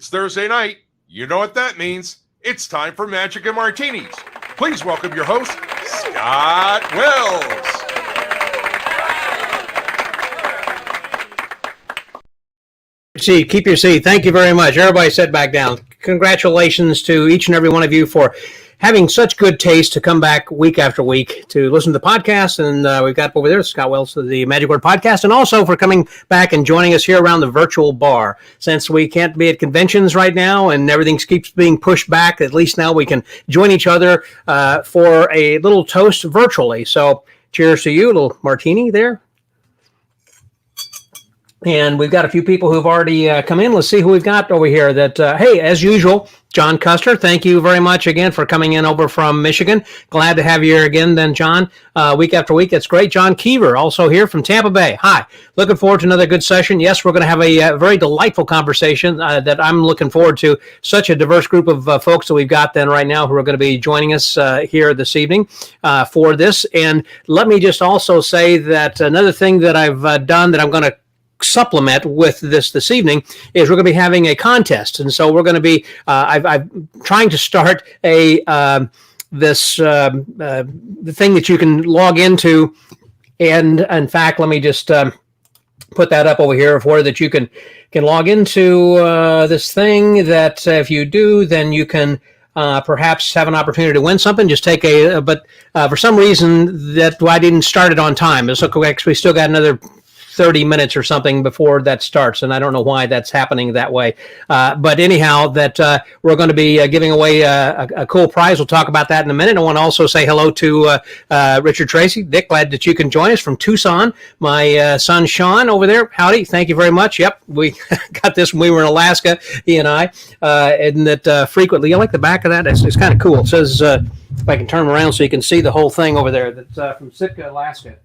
It's Thursday night. You know what that means. It's time for Magic and Martinis. Please welcome your host, Scott Wells. Keep your seat. Thank you very much. Everybody sit back down. Congratulations to each and every one of you for having such good taste to come back week after week to listen to the podcast. And we've got over there Scott Wells, the Magic Word Podcast, and also for coming back and joining us here around the virtual bar. Since we can't be at conventions right now and everything keeps being pushed back, at least now we can join each other for a little toast virtually. So cheers to you, a little martini there. And we've got a few people who've already come in. Let's see who we've got over here. Hey, as usual, John Custer, thank you very much again for coming in over from Michigan. Glad to have you here again then, John, week after week. That's great. John Keever, also here from Tampa Bay. Hi. Looking forward to another good session. Yes, we're going to have a very delightful conversation that I'm looking forward to. Such a diverse group of folks that we've got then right now who are going to be joining us here this evening for this. And let me just also say that another thing that I've done that I'm going to supplement with this evening is we're going to be having a contest, and so we're going to be I'm trying to start the thing that you can log into, and in fact let me just put that up over here for that you can log into this thing that if you do then you can perhaps have an opportunity to win something. Just take but for some reason that I didn't start it on time. So we still got another 30 minutes or something before that starts, and I don't know why that's happening that way. But anyhow, we're going to be giving away a cool prize. We'll talk about that in a minute. I want to also say hello to Richard Tracy. Dick, glad that you can join us from Tucson. My son, Sean, over there. Howdy. Thank you very much. Yep, we got this when we were in Alaska, he and I, and that frequently. I like the back of that. It's kind of cool. It says, if I can turn around so you can see the whole thing over there, that's from Sitka, Alaska.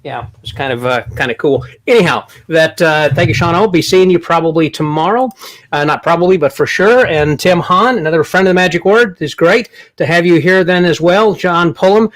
Yeah, it's kind of cool. Anyhow, thank you, Sean. I'll be seeing you probably tomorrow. Not probably, but for sure. And Tim Hahn, another friend of the Magic Word. It's great to have you here then as well. John Pullum.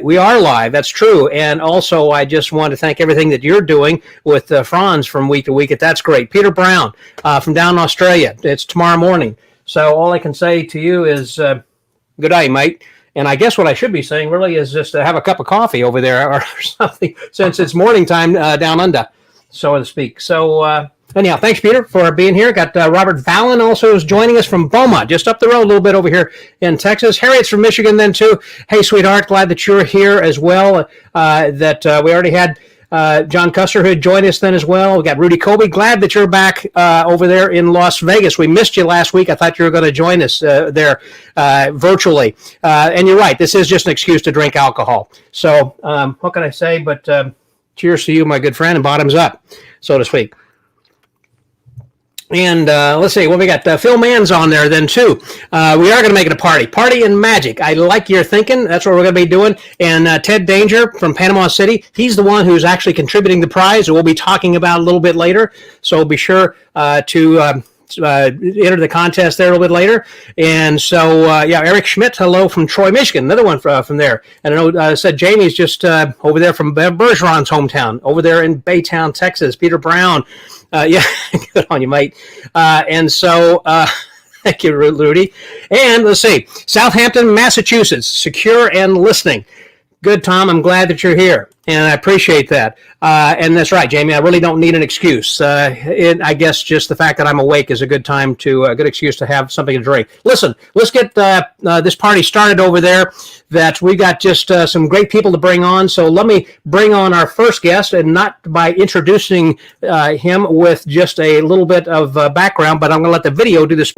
We are live. That's true. And also, I just want to thank everything that you're doing with Franz from week to week. That's great. Peter Brown from down in Australia. It's tomorrow morning. So all I can say to you is good day, mate. And I guess what I should be saying really is just to have a cup of coffee over there or something, since it's morning time down under, so to speak. So anyhow, thanks, Peter, for being here. Got Robert Vallon also is joining us from Beaumont, just up the road a little bit over here in Texas. Harriet's from Michigan then, too. Hey, sweetheart, glad that you're here as well. We already had John Custer, who had joined us then as well. We got Rudy Colby. Glad that you're back over there in Las Vegas. We missed you last week. I thought you were going to join us there virtually. And you're right. This is just an excuse to drink alcohol. So what can I say? But cheers to you, my good friend, and bottoms up, so to speak. And let's see what we got. Phil Mann's on there then too. We are going to make it a party and magic. I like your thinking. That's what we're going to be doing. And Ted Danger from Panama City, he's the one who's actually contributing the prize that we'll be talking about a little bit later. So be sure to enter the contest there a little bit later. And so Eric Schmidt, hello from Troy, Michigan, another one from there. And I know said Jamie's just over there from Bergeron's hometown, over there in Baytown, Texas. Peter Brown. Good on you, mate. And so, thank you, Rudy. And let's see, Southampton, Massachusetts, secure and listening. Good, Tom. I'm glad that you're here, and I appreciate that. And that's right, Jamie. I really don't need an excuse. I guess just the fact that I'm awake is a good excuse to have something to drink. Listen, let's get this party started over there. That we got just some great people to bring on. So let me bring on our first guest, and not by introducing him with just a little bit of background, but I'm going to let the video do this.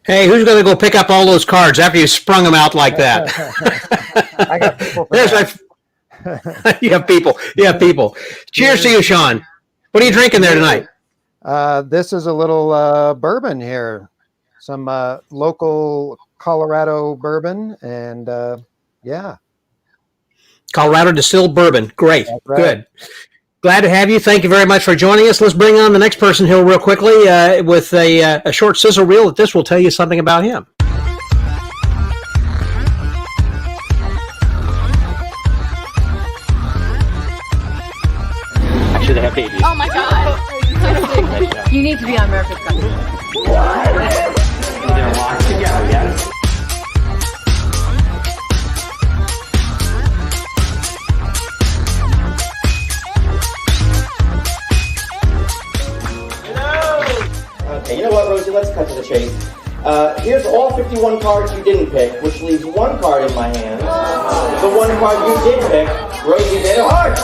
Hey, who's going to go pick up all those cards after you sprung them out like that? I got people for There's that. you have people. You have people. Cheers to you, Sean. What are you drinking there tonight? This is a little bourbon here. Some local Colorado bourbon. And yeah. Colorado distilled bourbon. Great. Right. Good. Glad to have you. Thank you very much for joining us. Let's bring on the next person here real quickly with a short sizzle reel that this will tell you something about him. I should have babies. Oh my god. You need to be on America's Got Talent. They're locked together, yes? Okay, you know what, Rosie? Let's cut to the chase. Here's all 51 cards you didn't pick, which leaves one card in my hand. The one card you did pick, Rosie made a heart.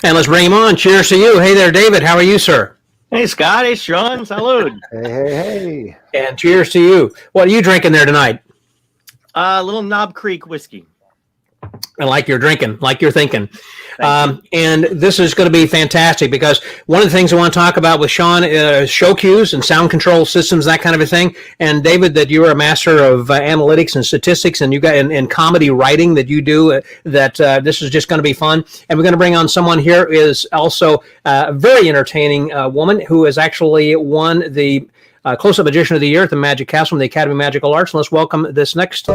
And let's bring him on. Cheers to you. Hey there, David. How are you, sir? Hey, Scott. Hey, Sean. Salud. Hey. And cheers to you. What are you drinking there tonight? Little Knob Creek whiskey. I like your drinking, like you're thinking. Thank And this is going to be fantastic because one of the things I want to talk about with Sean is show cues and sound control systems, that kind of a thing. And David, that you are a master of analytics and statistics, and you got in comedy writing that you do. This is just going to be fun. And we're going to bring on someone here who is also a very entertaining woman who has actually won the Close-Up Magician of the Year at the Magic Castle from the Academy of Magical Arts. And let's welcome this next.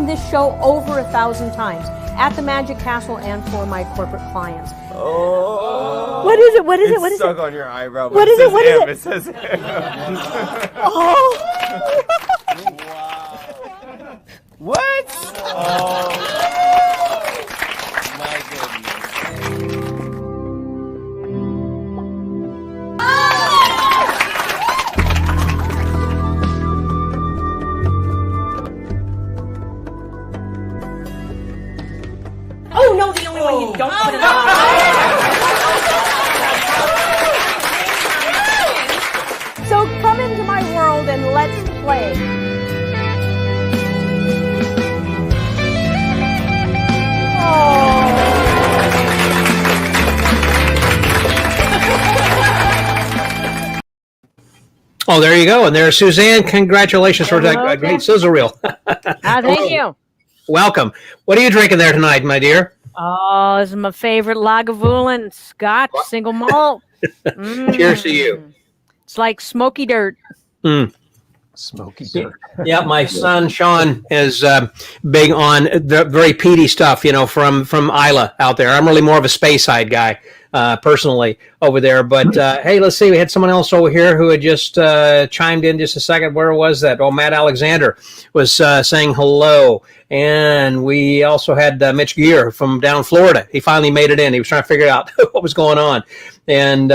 This show over 1,000 times at the Magic Castle and for my corporate clients. Oh. What is it? What is it? What is stuck it? on your eyebrow. What is it? What is it? It says M. Oh! Wow. What? Oh. My goodness. Oh no, the only one you don't put it on. So come into my world and let's play. Oh, there you go. And there's Suzanne. Congratulations for that great sizzle reel. Thank you. Welcome. What are you drinking there tonight, my dear? Oh, this is my favorite Lagavulin Scotch single malt. Cheers to you. It's like smoky dirt. Smoky dirt. Yeah, my son Sean is big on the very peaty stuff, from Isla out there. I'm really more of a Speyside guy, personally, over there. But hey, let's see. We had someone else over here who had just chimed in just a second. Where was that? Oh, Matt Alexander was saying hello. And we also had Mitch Gear from down Florida. He finally made it in. He was trying to figure out what was going on. And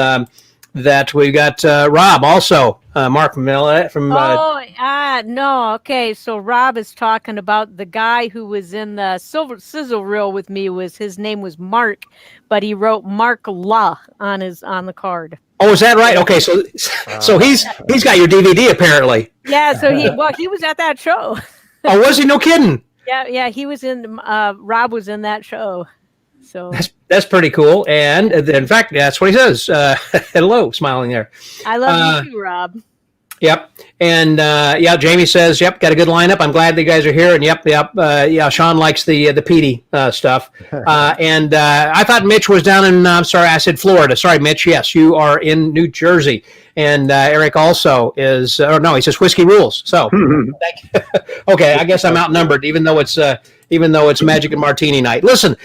that we got Rob also, Mark Millet from. No. Okay, so Rob is talking about the guy who was in the Silver Sizzle Reel with me. His name was Mark, but he wrote Mark La on the card. Oh, is that right? Okay, so he's got your DVD apparently. Yeah, so he was at that show. Oh, was he? No kidding. Yeah, he was in. Rob was in that show. So that's pretty cool. And in fact, that's what he says. Hello, smiling there. I love you too, Rob. Yep. And yeah, Jamie says, yep, got a good lineup. I'm glad that you guys are here. And yep. Yeah, Sean likes the PD stuff. And I thought Mitch was down in, I'm sorry, I said Florida. Sorry, Mitch. Yes, you are in New Jersey. And Eric also is, or no, he says whiskey rules. So, okay, I guess I'm outnumbered, even though it's Magic and Martini night. Listen,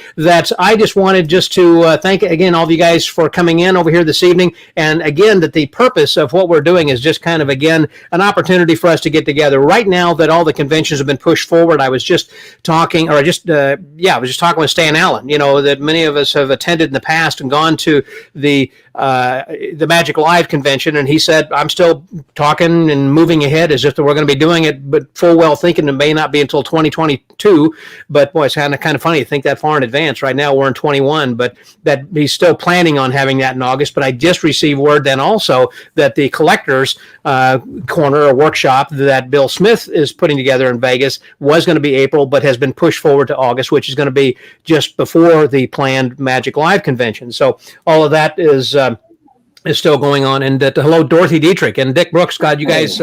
I just wanted just to thank again all of you guys for coming in over here this evening. And again, that the purpose of what we're doing is just kind of, again, an opportunity for us to get together. Right now that all the conventions have been pushed forward, I was just talking, I was just talking with Stan Allen, that many of us have attended in the past and gone to the Magic Live convention, and he said, I'm still talking and moving ahead as if we're going to be doing it, but full well thinking it may not be until 2022. But boy, it's kind of funny to think that far in advance. Right now we're in 21, but that he's still planning on having that in August. But I just received word then also that the collectors corner or workshop that Bill Smith is putting together in Vegas was going to be April, but has been pushed forward to August, which is going to be just before the planned Magic Live convention. So all of that is still going on. And hello, Dorothy Dietrich and Dick Brooks. God, you guys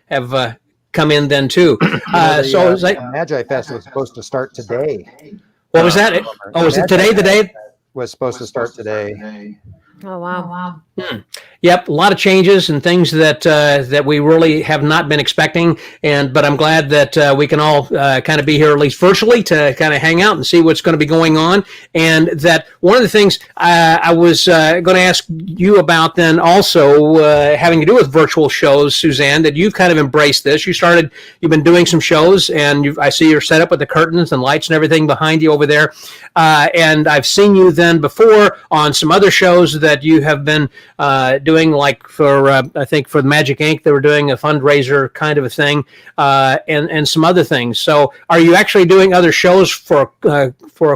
have come in then too. So it was like Magi Fest was supposed to start today. What was that? Oh, was it today? The day was supposed to start today. Oh, wow. Yep, a lot of changes and things that we really have not been expecting, but I'm glad that we can all kind of be here at least virtually to kind of hang out and see what's going to be going on. And that one of the things I was going to ask you about then also having to do with virtual shows, Suzanne, that you've kind of embraced this. You've been doing some shows, and I see you're set up with the curtains and lights and everything behind you over there. And I've seen you then before on some other shows that you have been doing, like for I think for the Magic Inc. they were doing a fundraiser kind of a thing, and some other things. So, are you actually doing other shows for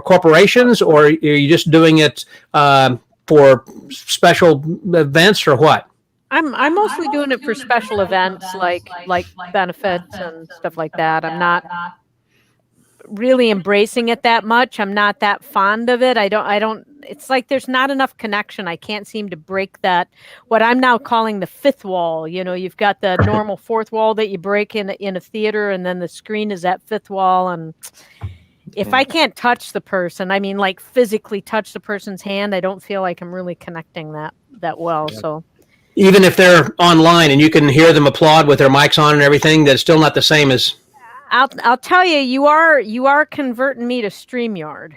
corporations, or are you just doing it for special events, or what? I'm mostly doing it for special events like benefits and stuff like that. I'm not really embracing it that much. I'm not that fond of it. I don't it's like there's not enough connection. I can't seem to break that, what I'm now calling the fifth wall. You've got the normal fourth wall that you break in a theater, and then the screen is that fifth wall. And if I can't touch the person, I mean, like physically touch the person's hand, I don't feel like I'm really connecting that well. Yeah. So even if they're online and you can hear them applaud with their mics on and everything, that's still not the same as. I'll tell you, you are converting me to StreamYard.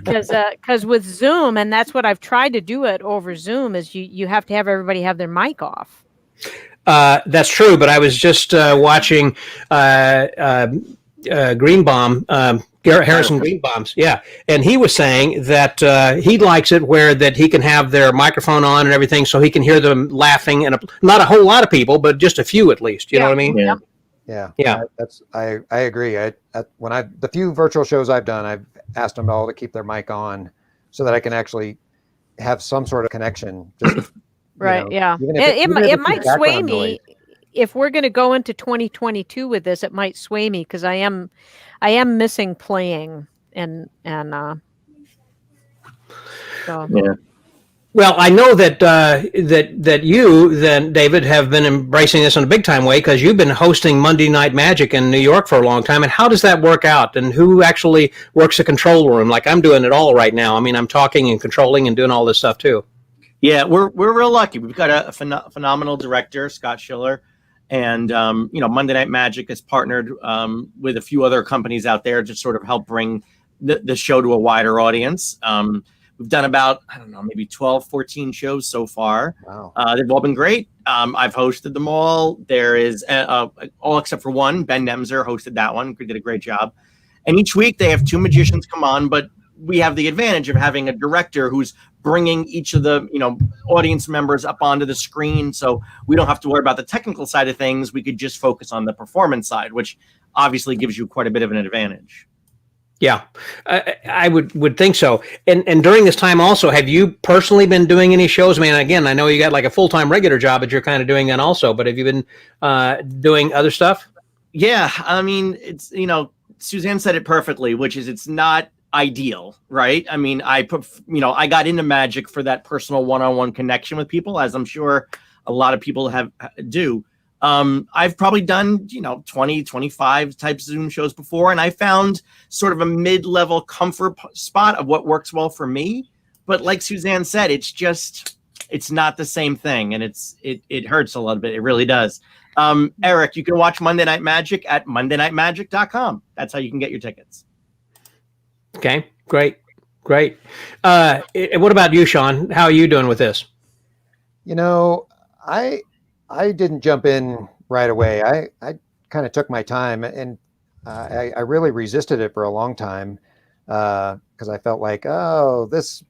Because with Zoom, and that's what I've tried to do it over Zoom, is you have to have everybody have their mic off. That's true, but I was just watching Greenbaum, Garrett Harrison Greenbaum's, yeah, and he was saying that he likes it where that he can have their microphone on and everything, so he can hear them laughing, and not a whole lot of people, but just a few at least. You know what I mean? Yeah. Yeah. I agree. The few virtual shows I've done, I've asked them all to keep their mic on so that I can actually have some sort of connection. Just, right. Yeah. It might sway me if we're going to go into 2022 with this. It might sway me because I am missing playing and so. Yeah. Well, I know that you then, David, have been embracing this in a big time way because you've been hosting Monday Night Magic in New York for a long time. And how does that work out? And who actually works the control room? Like I'm doing it all right now. I mean, I'm talking and controlling and doing all this stuff too. Yeah, we're real lucky. We've got a phenomenal director, Scott Schiller, and Monday Night Magic has partnered with a few other companies out there to sort of help bring the show to a wider audience. We've done about, I don't know, maybe 12, 14 shows so far. Wow. They've all been great. I've hosted them all. There is all except for one. Ben Nemzer hosted that one. He did a great job. And each week they have two magicians come on, but we have the advantage of having a director who's bringing each of the audience members up onto the screen. So we don't have to worry about the technical side of things. We could just focus on the performance side, which obviously gives you quite a bit of an advantage. Yeah, I would think so. And during this time also, have you personally been doing any shows? I mean, again, I know you got like a full-time regular job that you're kind of doing that also, but have you been doing other stuff? Yeah, I mean, it's, Suzanne said it perfectly, which is it's not ideal, right? I mean, I got into magic for that personal one-on-one connection with people, as I'm sure a lot of people do. I've probably done, 20, 25 types of Zoom shows before, and I found sort of a mid-level comfort spot of what works well for me. But like Suzanne said, it's not the same thing, and it hurts a little bit. It really does. Eric, you can watch Monday Night Magic at mondaynightmagic.com. That's how you can get your tickets. Okay, great. What about you, Sean? How are you doing with this? I didn't jump in right away. I kind of took my time, and I really resisted it for a long time because I felt like, oh, this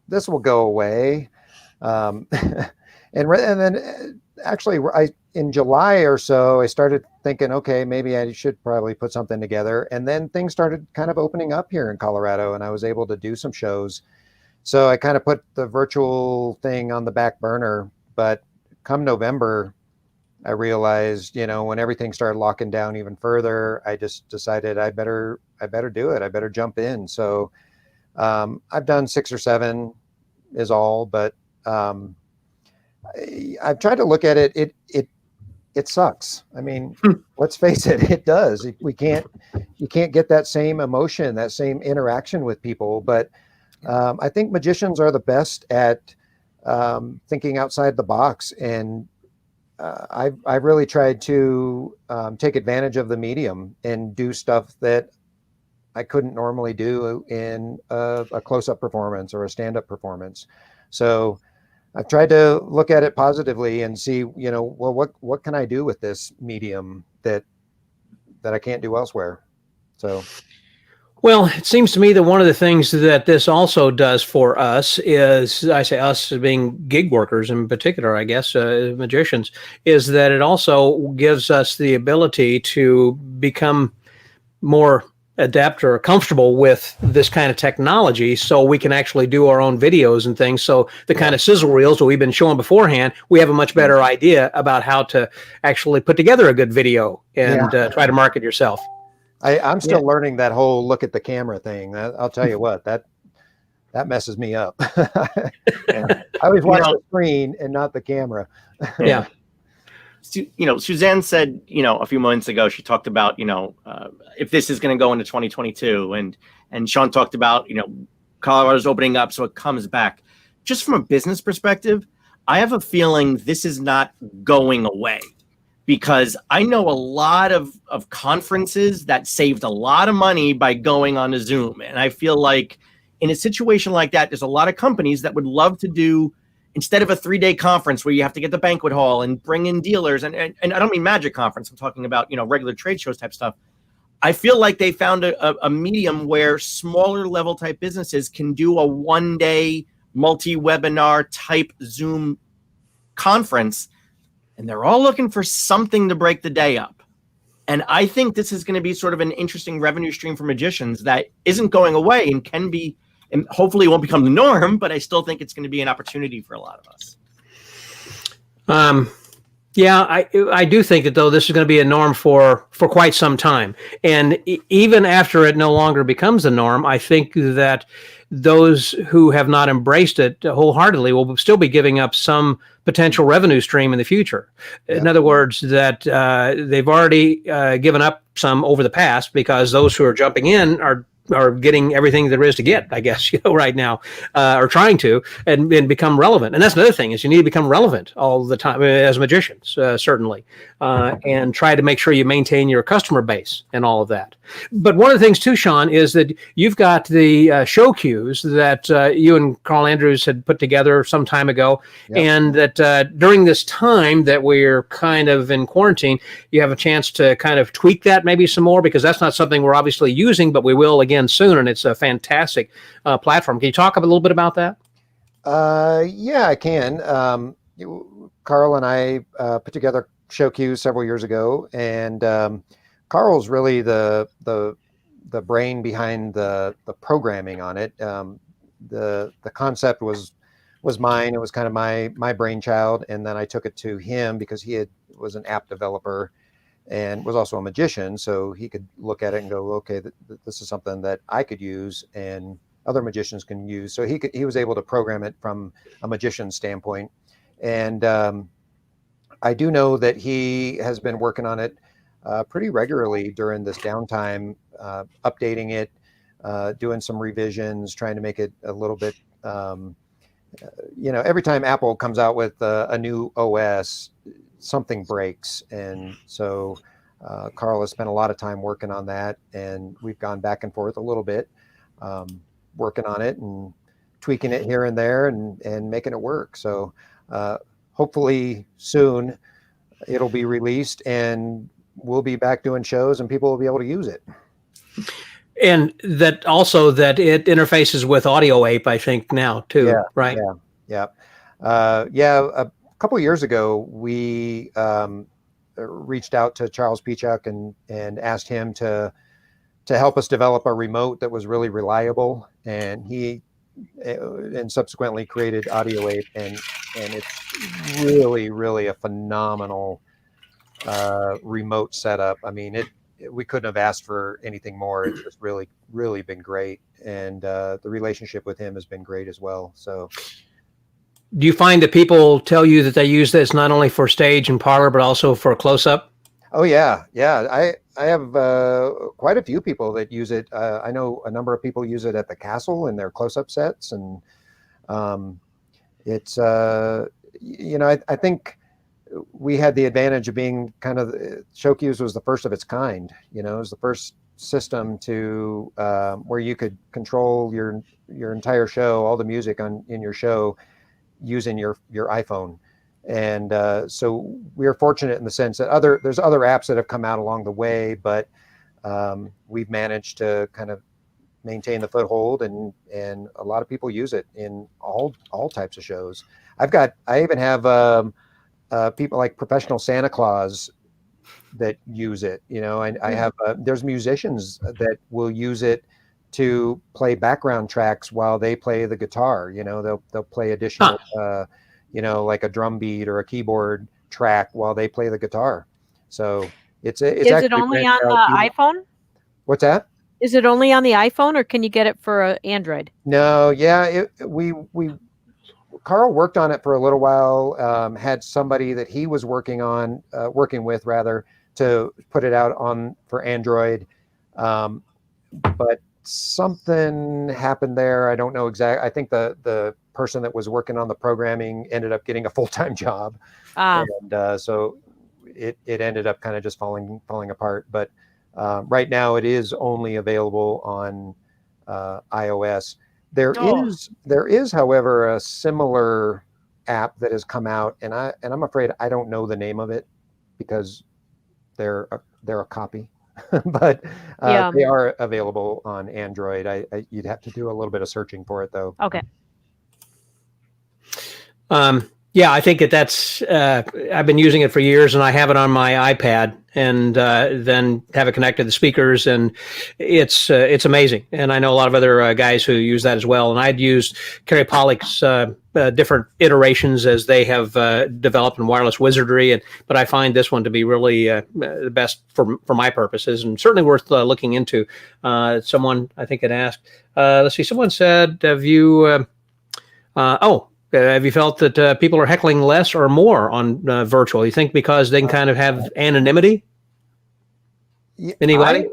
will go away. And then actually, in July or so, I started thinking, okay, maybe I should probably put something together. And then things started kind of opening up here in Colorado, and I was able to do some shows. So I kind of put the virtual thing on the back burner. But come November, I realized, when everything started locking down even further, I just decided I better do it. I better jump in. So I've done 6 or 7 is all, but I've tried to look at it. It sucks. I mean, let's face it, it does. You can't get that same emotion, that same interaction with people. But I think magicians are the best at thinking outside the box, and I've really tried to take advantage of the medium and do stuff that I couldn't normally do in a close-up performance or a stand-up performance. So I've tried to look at it positively and see, well, what can I do with this medium that I can't do elsewhere? So. Well, it seems to me that one of the things that this also does for us is, I say us as being gig workers in particular, I guess, magicians, is that it also gives us the ability to become more adept or comfortable with this kind of technology, so we can actually do our own videos and things. So the kind of sizzle reels that we've been showing beforehand, we have a much better idea about how to actually put together a good video and try to market yourself. I'm still learning that whole look at the camera thing. I'll tell you what, that messes me up. I always watch the screen and not the camera. Yeah. Suzanne said, a few moments ago, she talked about, if this is going to go into 2022, and Sean talked about, Colorado's opening up, so it comes back. Just from a business perspective, I have a feeling this is not going away, because I know a lot of conferences that saved a lot of money by going on a Zoom. And I feel like in a situation like that, there's a lot of companies that would love to do, instead of a 3-day conference where you have to get the banquet hall and bring in dealers, and I don't mean magic conference, I'm talking about, regular trade shows type stuff. I feel like they found a medium where smaller level type businesses can do a 1-day multi-webinar type Zoom conference, and they're all looking for something to break the day up. And I think this is going to be sort of an interesting revenue stream for magicians that isn't going away and can be, and hopefully it won't become the norm, but I still think it's going to be an opportunity for a lot of us. I do think that, though, this is going to be a norm for quite some time. And even after it no longer becomes the norm, I think that those who have not embraced it wholeheartedly will still be giving up some potential revenue stream in the future. In other words, that they've already given up some over the past, because those who are jumping in are getting everything there is to get, I guess, right now, or trying to, and become relevant. And that's another thing, is you need to become relevant all the time as magicians, certainly, and try to make sure you maintain your customer base and all of that. But one of the things too, Sean, is that you've got the show cues that you and Carl Andrews had put together some time ago, and that during this time that we're kind of in quarantine, you have a chance to kind of tweak that maybe some more, because that's not something we're obviously using, but we will again soon, and it's a fantastic platform. Can you talk a little bit about that? Yeah, I can. Carl and I put together show cues several years ago, and Carl's really the brain behind the programming on it. The concept was mine. It was kind of my brainchild, and then I took it to him because he was an app developer and was also a magician, so he could look at it and go, okay, this is something that I could use and other magicians can use. So he was able to program it from a magician's standpoint, and I do know that he has been working on it pretty regularly during this downtime, updating it, doing some revisions, trying to make it a little bit. Every time Apple comes out with a new OS, something breaks, and so Carl has spent a lot of time working on that, and we've gone back and forth a little bit, working on it and tweaking it here and there, and making it work. So hopefully soon it'll be released, and we'll be back doing shows, and people will be able to use it. And that also that it interfaces with Audio Ape, I think now too, right? Yeah. A couple of years ago, we reached out to Charles Pichuk and asked him to help us develop a remote that was really reliable, and he subsequently created Audio Ape, and it's really a phenomenal remote setup. I mean, we couldn't have asked for anything more. It's just really been great, and the relationship with him has been great as well. So, do you find that people tell you that they use this not only for stage and parlor, but also for close up? Oh yeah. I have quite a few people that use it. I know a number of people use it at the castle in their close up sets, and it's I think we had the advantage of being kind of, Showcues was the first of its kind. It was the first system to where you could control your entire show, all the music in your show, using your iPhone. And so we are fortunate in the sense that there's other apps that have come out along the way, but we've managed to kind of maintain the foothold, and a lot of people use it in all types of shows. I even have people like Professional Santa Claus that use it. I have there's musicians that will use it to play background tracks while they play the guitar. They'll play additional like a drum beat or a keyboard track while they play the guitar. So it's is it only on the iPhone? What's that? Is it only on the iPhone, or can you get it for Android? No, yeah, Carl worked on it for a little while, had somebody that he was working with to put it out for Android. But something happened there. I don't know exactly. I think the person that was working on the programming ended up getting a full-time job. And so it ended up kind of just falling apart. But right now it is only available on iOS. There is, however, a similar app that has come out, and I'm afraid I don't know the name of it because they're a copy, but they are available on Android. You'd have to do a little bit of searching for it, though. Okay. Yeah, I think that's. I've been using it for years, and I have it on my iPad, and then have it connected to the speakers, and it's amazing. And I know a lot of other guys who use that as well. And I'd used Kerry Pollock's different iterations as they have developed in wireless wizardry, but I find this one to be really the best for my purposes, and certainly worth looking into. Someone I think had asked. Let's see. Someone said, "Have you?" Have you felt that people are heckling less or more on virtual? You think because they can kind of have anonymity? Anybody?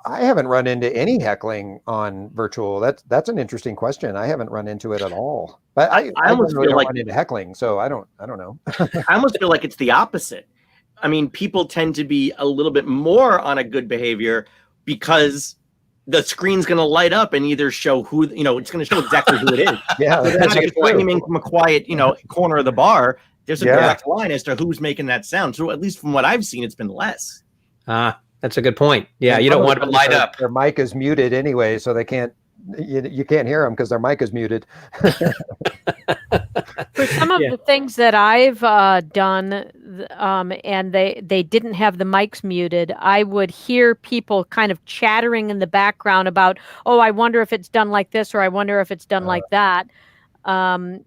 I haven't run into any heckling on virtual. That's an interesting question. I haven't run into it at all. But I almost really don't run into heckling, so I don't know. I almost feel like it's the opposite. I mean, people tend to be a little bit more on a good behavior because the screen's going to light up and either show who, it's going to show exactly who it is. Yeah, that's like screaming from a quiet, corner of the bar. There's a direct line as to who's making that sound. So at least from what I've seen, it's been less. That's a good point. Yeah, you don't want it to light up. Their mic is muted anyway, so they can't. You can't hear them because their mic is muted. For some of the things that I've done, and they didn't have the mics muted, I would hear people kind of chattering in the background about, oh, I wonder if it's done like this, or I wonder if it's done like that. But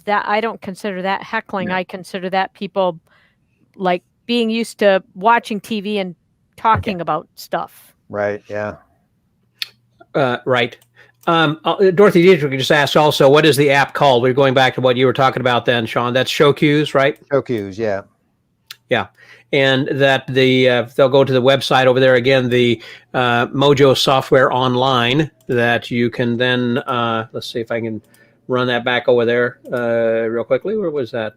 that I don't consider that heckling. I consider that people like being used to watching TV and talking about stuff. Right. Yeah. Right. Dorothy Dietrich just asked also, what is the app called? We're going back to what you were talking about then, Sean. That's Show Cues, right? Show Cues, yeah. Yeah. And that they'll go to the website over there again, the Mojo Software Online, that you can then, let's see if I can run that back over there real quickly. Where was that?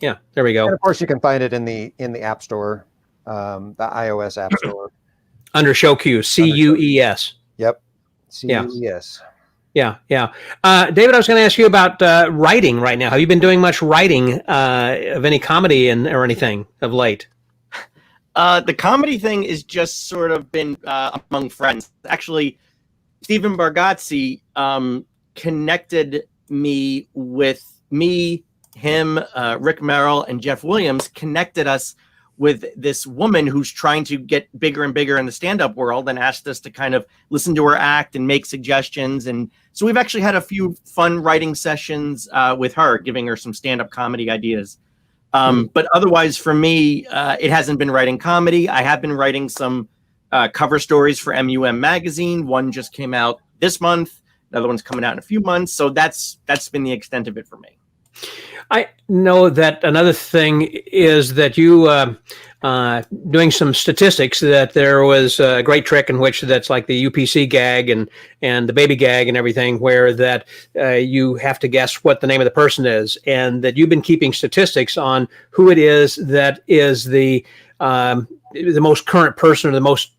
Yeah, there we go. And of course, you can find it in the App Store, the iOS App Store. Under Show Cues, CUES. Yep. CUES. Yeah. David, I was going to ask you about writing right now. Have you been doing much writing of any comedy or anything of late? The comedy thing is just sort of been among friends. Actually, Stephen Bargatze connected me with him, Rick Merrill, and Jeff Williams connected us with this woman who's trying to get bigger and bigger in the stand-up world, and asked us to kind of listen to her act and make suggestions. And so we've actually had a few fun writing sessions with her, giving her some stand-up comedy ideas. But otherwise for me, it hasn't been writing comedy. I have been writing some cover stories for MUM magazine. One just came out this month. Another one's coming out in a few months. So that's been the extent of it for me. I know that another thing is that you doing some statistics, that there was a great trick in which that's like the UPC gag and the baby gag and everything, where that you have to guess what the name of the person is, and that you've been keeping statistics on who it is that is the most current person or the most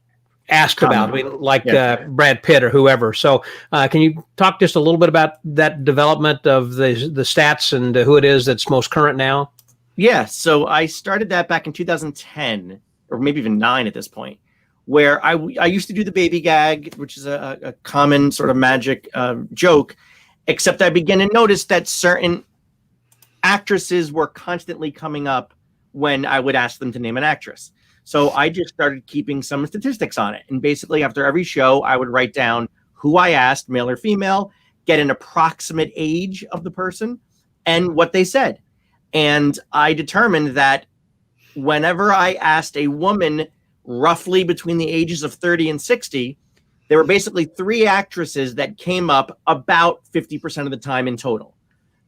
asked about. I mean, like Brad Pitt or whoever. So can you talk just a little bit about that development of the stats and who it is that's most current now? Yeah, so I started that back in 2010, or maybe even 9 at this point, where I used to do the baby gag, which is a common sort of magic joke, except I began to notice that certain actresses were constantly coming up when I would ask them to name an actress. So I just started keeping some statistics on it. And basically after every show, I would write down who I asked, male or female, get an approximate age of the person and what they said. And I determined that whenever I asked a woman roughly between the ages of 30 and 60, there were basically 3 actresses that came up about 50% of the time in total.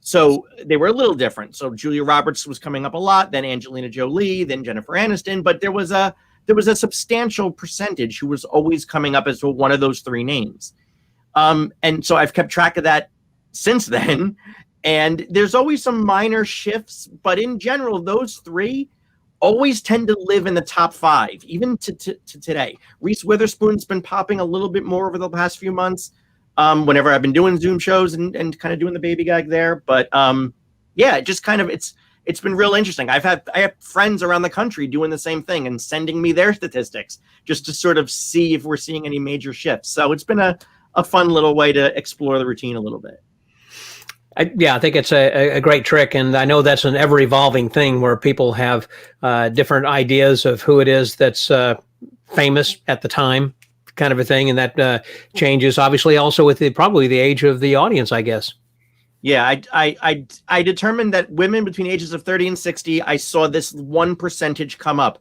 So they were a little different. So Julia Roberts was coming up a lot, then Angelina Jolie, then Jennifer Aniston, but there was a substantial percentage who was always coming up as one of those 3 names. And so I've kept track of that since then. And there's always some minor shifts, but in general, those 3 always tend to live in the top 5, even to today. Reese Witherspoon's been popping a little bit more over the past few months. Whenever I've been doing Zoom shows and kind of doing the baby gag there. But yeah, it just kind of, it's been real interesting. I have friends around the country doing the same thing and sending me their statistics just to sort of see if we're seeing any major shifts. So it's been a fun little way to explore the routine a little bit. I think it's a great trick, and I know that's an ever-evolving thing where people have different ideas of who it is that's famous at the time, kind of a thing, and that changes obviously also with probably the age of the audience, I guess. Yeah, I determined that women between ages of 30 and 60, I saw this 1% come up.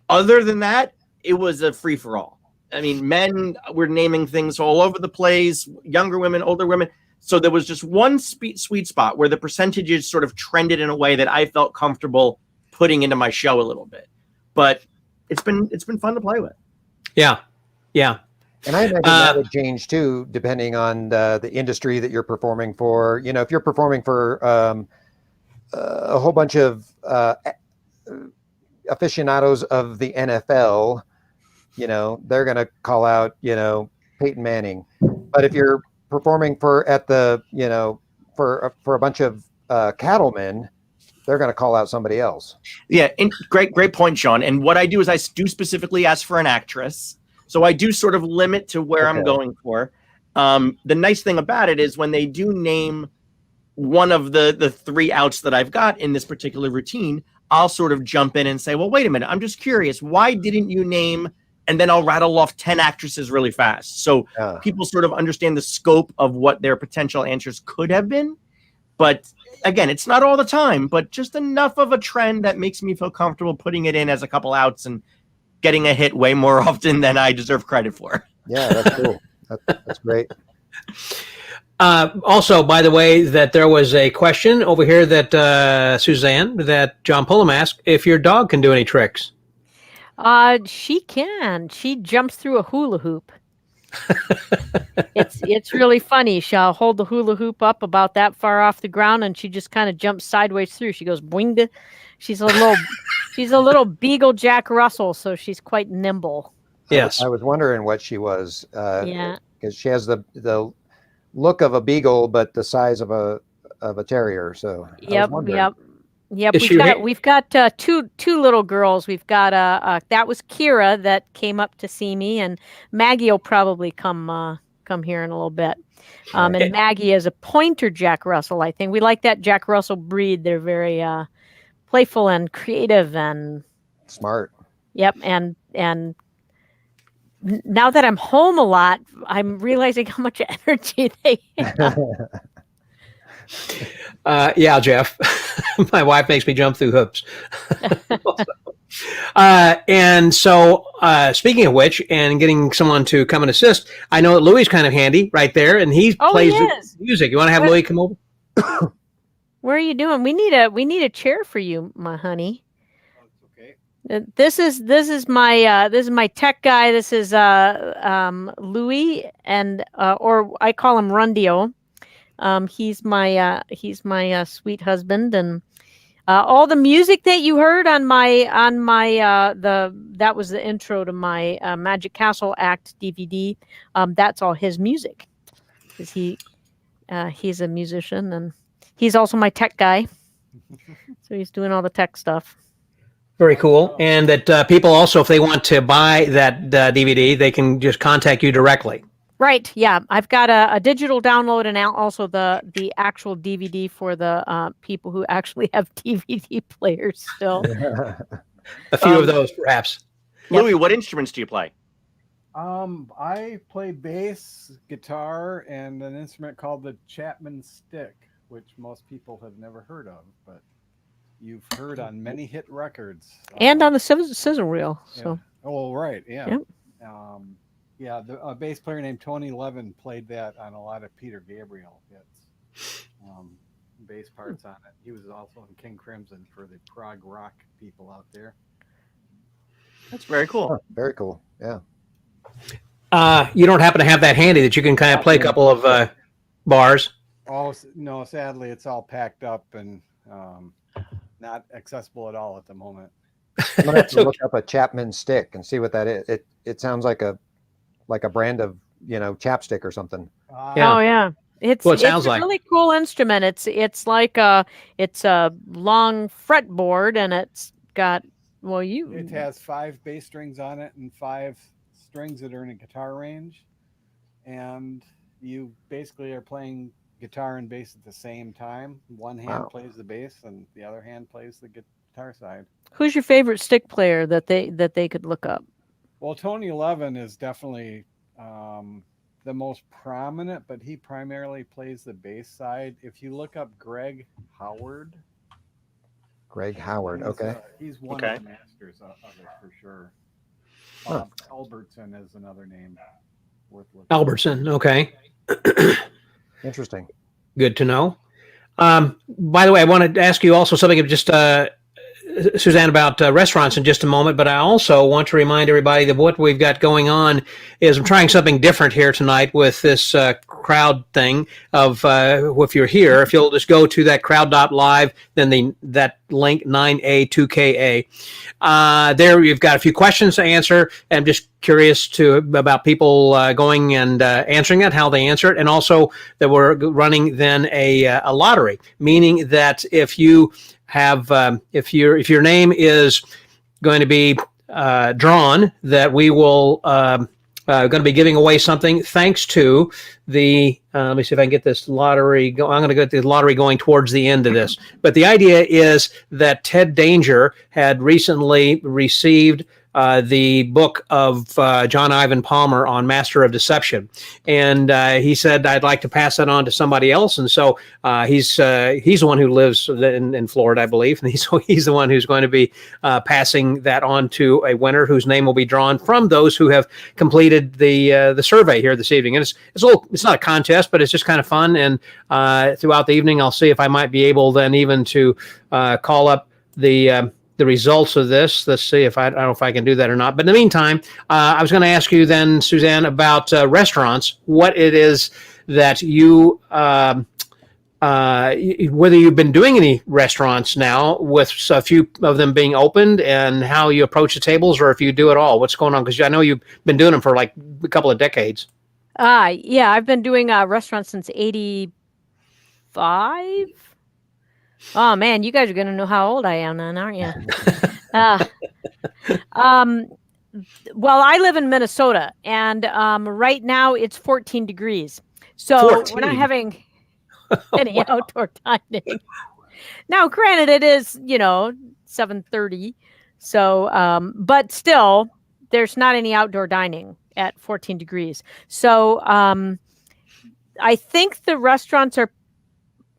Other than that, it was a free-for-all. I mean, men were naming things all over the place, younger women, older women. So there was just one sweet spot where the percentages sort of trended in a way that I felt comfortable putting into my show a little bit. But it's been fun to play with. Yeah. And I imagine that would change too, depending on the industry that you're performing for. You know, if you're performing for a whole bunch of aficionados of the NFL, you know, they're going to call out, you know, Peyton Manning. But if you're performing for a bunch of cattlemen, they're going to call out somebody else. Yeah, and great point, Sean. And what I do is I do specifically ask for an actress. So I do sort of limit to where I'm going for. The nice thing about it is when they do name one of the 3 outs that I've got in this particular routine, I'll sort of jump in and say, well, wait a minute, I'm just curious. Why didn't you name? And then I'll rattle off 10 actresses really fast. So people sort of understand the scope of what their potential answers could have been. But again, it's not all the time, but just enough of a trend that makes me feel comfortable putting it in as a couple outs and getting a hit way more often than I deserve credit for. Yeah, that's cool. That's great. Also, by the way, that there was a question over here that Suzanne, that John Pullum asked if your dog can do any tricks. She can. She jumps through a hula hoop. It's really funny. She'll hold the hula hoop up about that far off the ground, and she just kind of jumps sideways through. She goes boing. She's a little beagle Jack Russell, so she's quite nimble. Yes. I was wondering what she was. Yeah. Because she has the look of a beagle, but the size of a terrier. So Yep. Is We've got two little girls. We've got that was Kira that came up to see me, and Maggie will probably come here in a little bit. And Maggie is a pointer Jack Russell. I think we like that Jack Russell breed. They're very playful and creative and smart. Yep, and now that I'm home a lot, I'm realizing how much energy they have. Yeah, Jeff. My wife makes me jump through hoops. And so, speaking of which, and getting someone to come and assist, I know that Louis is kind of handy right there, and he plays the music. You want to have Louis come over? Where are you doing? We need a chair for you, my honey. This is my tech guy. This is Louis, and or I call him Rundio. He's my sweet husband, and all the music that you heard on my that was the intro to my Magic Castle Act DVD. That's all his music, because he's a musician, and he's also my tech guy, so he's doing all the tech stuff. Very cool. And that people also, if they want to buy that DVD, they can just contact you directly. Right. Yeah. I've got a digital download and also the actual DVD for the people who actually have DVD players still. A few of those, perhaps. Louis, what instruments do you play? I play bass, guitar, and an instrument called the Chapman stick, which most people have never heard of, but you've heard on many hit records. And on the sizzle reel. So. Yeah. Oh, right. Yeah. Yep. Yeah, a bass player named Tony Levin played that on a lot of Peter Gabriel hits. Bass parts on it. He was also in King Crimson for the prog rock people out there. That's very cool. Oh, very cool. Yeah. You don't happen to have that handy that you can kind of play a couple of bars? Oh, no, sadly, it's all packed up and not accessible at all at the moment. I'm gonna have to look up a Chapman stick and see what that is. It sounds like a brand of chapstick or something. Yeah. Oh yeah, it it's sounds a like. really cool instrument. It's like a long fretboard, and it's got It has 5 bass strings on it and 5 strings that are in a guitar range, and you basically are playing guitar and bass at the same time. One hand plays the bass and the other hand plays the guitar side. Who's your favorite stick player that they could look up? Well, Tony Levin is definitely the most prominent, but he primarily plays the bass side. If you look up Greg Howard, okay. He's one of the masters of it for sure. Albertson is another name worth looking at. Albertson, okay. Interesting. Good to know. By the way, I wanted to ask you also something of just Suzanne, about restaurants in just a moment, but I also want to remind everybody that what we've got going on is I'm trying something different here tonight with this crowd thing of if you're here, if you'll just go to that crowd.live, then that link 9A2KA. There you've got a few questions to answer. I'm just curious about people going and answering it, how they answer it, and also that we're running then a lottery, meaning that if you have if your name is going to be drawn, that we will going to be giving away something thanks to the let me see if I can get this lottery I'm going to get the lottery going towards the end of this, but the idea is that Ted Danger had recently received the book of John Ivan Palmer on Master of Deception, and he said I'd like to pass that on to somebody else. And so he's the one who lives in Florida, I believe, and he's the one who's going to be passing that on to a winner whose name will be drawn from those who have completed the survey here this evening. And it's not a contest, but it's just kind of fun. And throughout the evening, I'll see if I might be able then even to call up the results of this. Let's see if I don't know if I can do that or not. But in the meantime, I was going to ask you then, Suzanne, about restaurants. What it is that you whether you've been doing any restaurants now with a few of them being opened, and how you approach the tables, or if you do it all. What's going on? Because I know you've been doing them for like a couple of decades. Yeah, I've been doing restaurants since '85. Oh man, you guys are gonna know how old I am then, aren't you? Well, I live in Minnesota, and right now it's 14 degrees. So 14. we're not having any outdoor dining. Now, granted, it is 7:30. So, but still, there's not any outdoor dining at 14 degrees. So, I think the restaurants are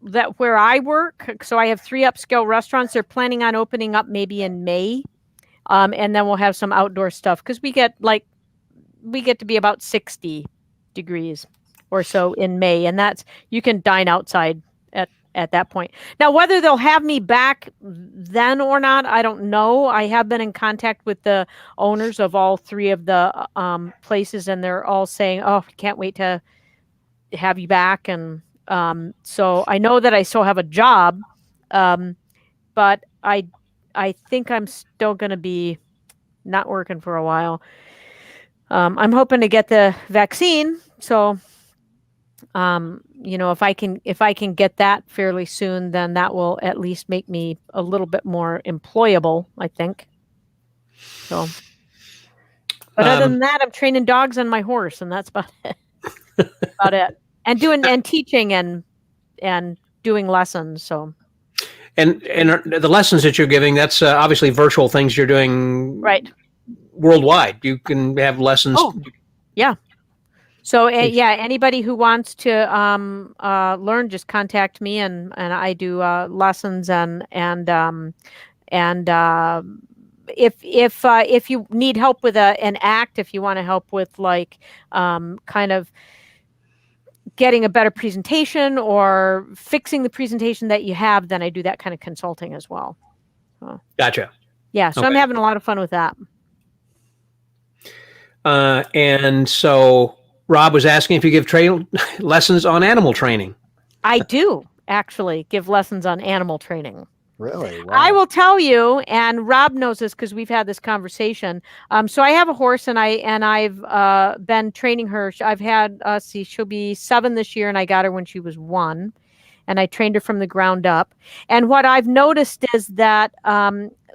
that where I work. So I have 3 upscale restaurants. They're planning on opening up maybe in May. And then we'll have some outdoor stuff because we get to be about 60 degrees or so in May. And you can dine outside at that point. Now, whether they'll have me back then or not, I don't know. I have been in contact with the owners of all 3 of the places, and they're all saying, "Oh, we can't wait to have you back." And so I know that I still have a job, but I think I'm still going to be not working for a while. I'm hoping to get the vaccine, so if I can get that fairly soon, then that will at least make me a little bit more employable, I think. So, but other than that, I'm training dogs and my horse, and that's about it. About it. And teaching and doing lessons. So, and the lessons that you're giving, that's obviously virtual things you're doing, right? Worldwide, you can have lessons. Oh, yeah. So anybody who wants to learn, just contact me, and I do lessons and if you need help with an act, if you want to help with kind of getting a better presentation or fixing the presentation that you have, then I do that kind of consulting as well. So, gotcha. Yeah, so okay. I'm having a lot of fun with that. And so Rob was asking if you give lessons on animal training. I do actually give lessons on animal training. Really? Wow. I will tell you, and Rob knows this because we've had this conversation. So I have a horse, and I've been training her. I've had she'll be 7 this year, and I got her when she was 1, and I trained her from the ground up. And what I've noticed is that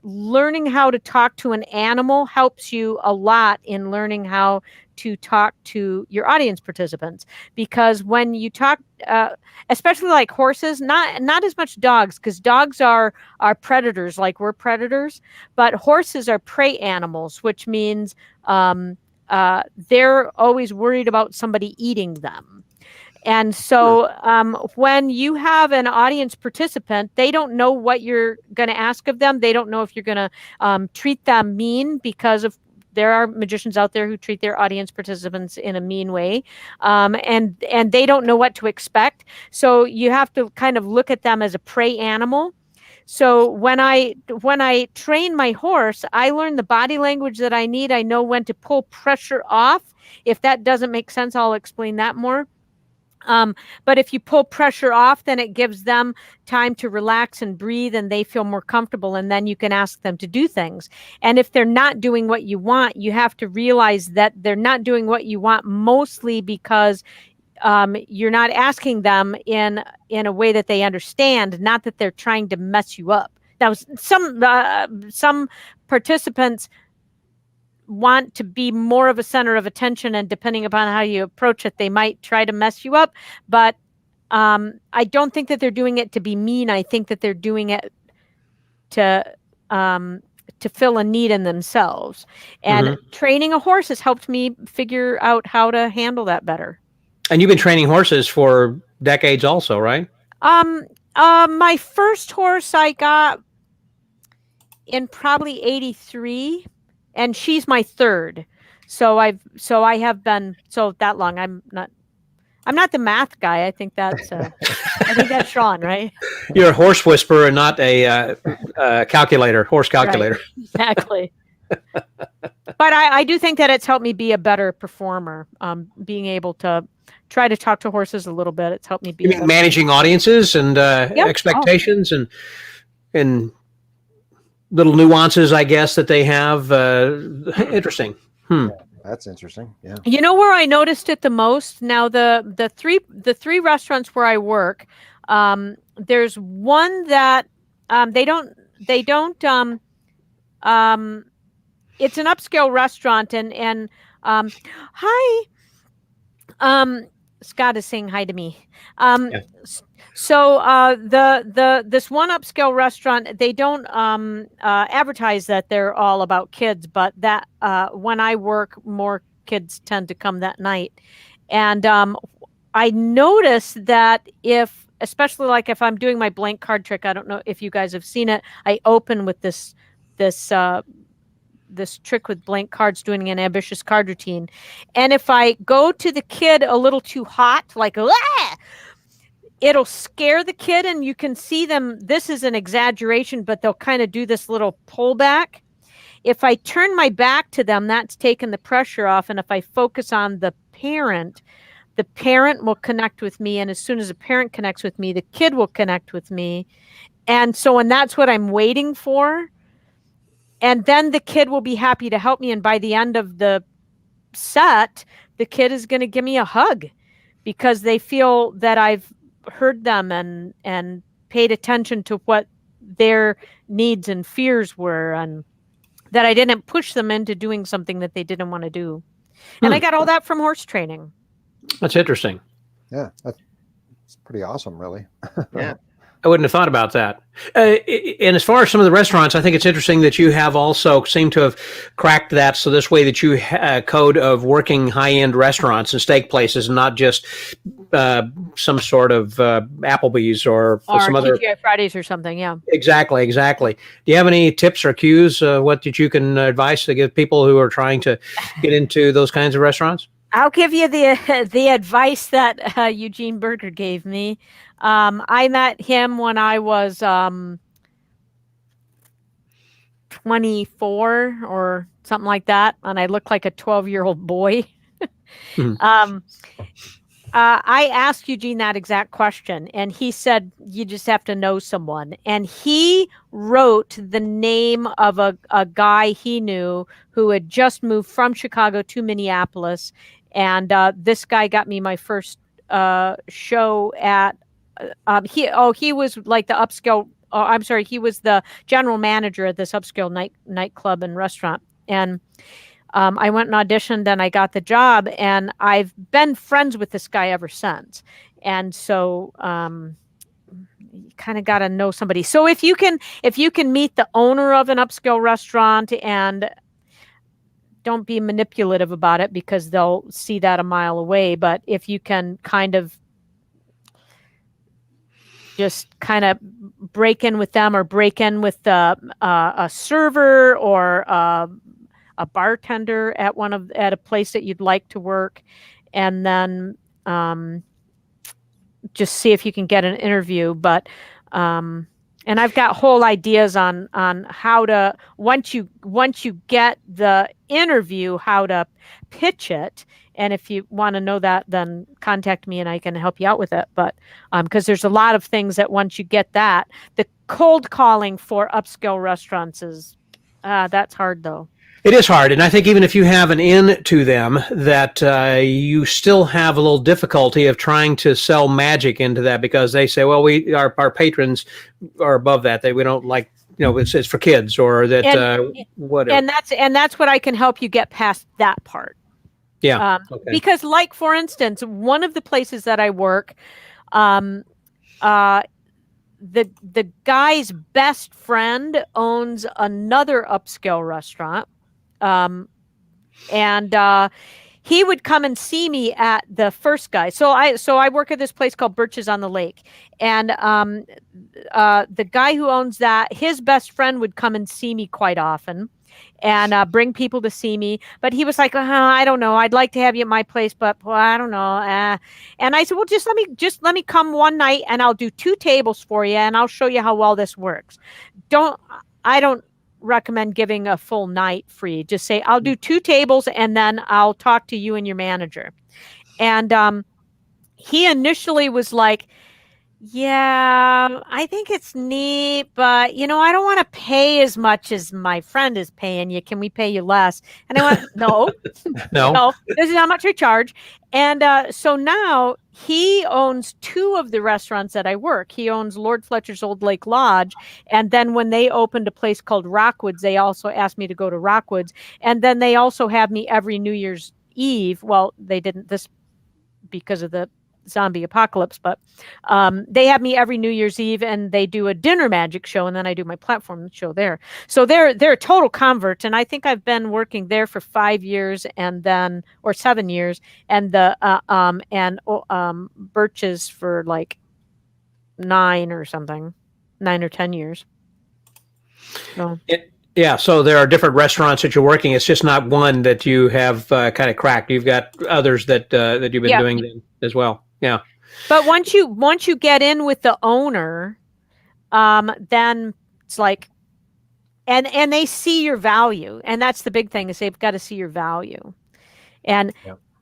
learning how to talk to an animal helps you a lot in learning how to talk to your audience participants, because when you talk, especially like horses, not as much dogs, because dogs are predators, like we're predators, but horses are prey animals, which means they're always worried about somebody eating them. And so when you have an audience participant, they don't know what you're going to ask of them. They don't know if you're going to treat them mean, because there are magicians out there who treat their audience participants in a mean way, and they don't know what to expect. So you have to kind of look at them as a prey animal. So when I train my horse, I learn the body language that I need. I know when to pull pressure off. If that doesn't make sense, I'll explain that more. But if you pull pressure off, then it gives them time to relax and breathe, and they feel more comfortable, and then you can ask them to do things. And if they're not doing what you want, you have to realize that they're not doing what you want, mostly because you're not asking them in a way that they understand, not that they're trying to mess you up. Now, some participants want to be more of a center of attention, and depending upon how you approach it, they might try to mess you up. But I don't think that they're doing it to be mean. I think that they're doing it to to fill a need in themselves. And training a horse has helped me figure out how to handle that better. And you've been training horses for decades also, right? My first horse I got in probably 83, and she's my third. So I have been that long. I'm not the math guy. I think that's Sean, right? You're a horse whisperer and not a calculator, horse calculator. Right, exactly. But I do think that it's helped me be a better performer. Being able to try to talk to horses a little bit, it's helped me be. You mean managing audiences and expectations and little nuances, I guess, that they have. Interesting. Yeah, that's interesting. Yeah. You know where I noticed it the most? Now the three restaurants where I work, there's one that they don't it's an upscale restaurant and hi. Scott is saying hi to me. So this one upscale restaurant, they don't advertise that they're all about kids, but that when I work, more kids tend to come that night. And I noticed that especially like if I'm doing my blank card trick, I don't know if you guys have seen it. I open with this trick with blank cards, doing an ambitious card routine. And if I go to the kid a little too hot, like, ah! It'll scare the kid, and you can see them. This is an exaggeration, but they'll kind of do this little pullback. If I turn my back to them, that's taken the pressure off. And if I focus on the parent will connect with me. And as soon as the parent connects with me, the kid will connect with me. And that's what I'm waiting for. And then the kid will be happy to help me. And by the end of the set, the kid is going to give me a hug because they feel that I've heard them and paid attention to what their needs and fears were, and that I didn't push them into doing something that they didn't want to do. And I got all that from horse training. That's interesting. Yeah, that's pretty awesome, really. Yeah. I wouldn't have thought about that. And as far as some of the restaurants, I think it's interesting that you have also seem to have cracked that so this way that you code of working high-end restaurants and steak places, and not just some sort of Applebee's or some other TGI Fridays or something. Yeah. Exactly. Do you have any tips or cues? What that you can advise to give people who are trying to get into those kinds of restaurants? I'll give you the advice that Eugene Berger gave me. I met him when I was 24 or something like that, and I looked like a 12-year-old boy. I asked Eugene that exact question, and he said, you just have to know someone. And he wrote the name of a guy he knew who had just moved from Chicago to Minneapolis. And this guy got me my first show at, he was like the upscale, he was the general manager at this upscale nightclub and restaurant. And I went and auditioned, and I got the job, and I've been friends with this guy ever since. And so you kind of got to know somebody. So if you can meet the owner of an upscale restaurant, and don't be manipulative about it because they'll see that a mile away. But if you can kind of break in with them, or break in with a server or a bartender at a place that you'd like to work, and then just see if you can get an interview. But and I've got whole ideas on how to, once you get the interview, how to pitch it. And if you want to know that, then contact me and I can help you out with it. But because there's a lot of things that once you get that, the cold calling for upscale restaurants is that's hard though. It is hard, and I think even if you have an in to them, that you still have a little difficulty of trying to sell magic into that, because they say, well, our patrons are above that. We don't like, it's for kids, or that whatever. And that's what I can help you get past that part. Yeah. Okay. Because, like, for instance, one of the places that I work, the guy's best friend owns another upscale restaurant, and he would come and see me at the first guy. So I work at this place called Birches on the Lake, and the guy who owns that, his best friend would come and see me quite often, and bring people to see me. But he was like, I don't know, I'd like to have you at my place, but well, I don't know. And I said, well, just let me come one night, and I'll do 2 tables for you, and I'll show you how well this works. I don't recommend giving a full night free. Just say, I'll do 2 tables, and then I'll talk to you and your manager. And he initially was like, yeah, I think it's neat, but I don't want to pay as much as my friend is paying you. Can we pay you less? And I went, no, no, this is how much I charge. And so now he owns 2 of the restaurants that I work. He owns Lord Fletcher's Old Lake Lodge. And then when they opened a place called Rockwoods, they also asked me to go to Rockwoods. And then they also have me every New Year's Eve. Well, they didn't this because of the zombie apocalypse, but they have me every New Year's Eve, and they do a dinner magic show, and then I do my platform show there. So they're a total convert, and I think I've been working there for 5 years, and then or 7 years, and the Birches for like 9 or 10 years. So. Yeah, so there are different restaurants that you're working. It's just not one that you have kind of cracked. You've got others that you've been doing as well. Yeah. But once you get in with the owner, then it's like, and they see your value, and that's the big thing, is they've got to see your value, and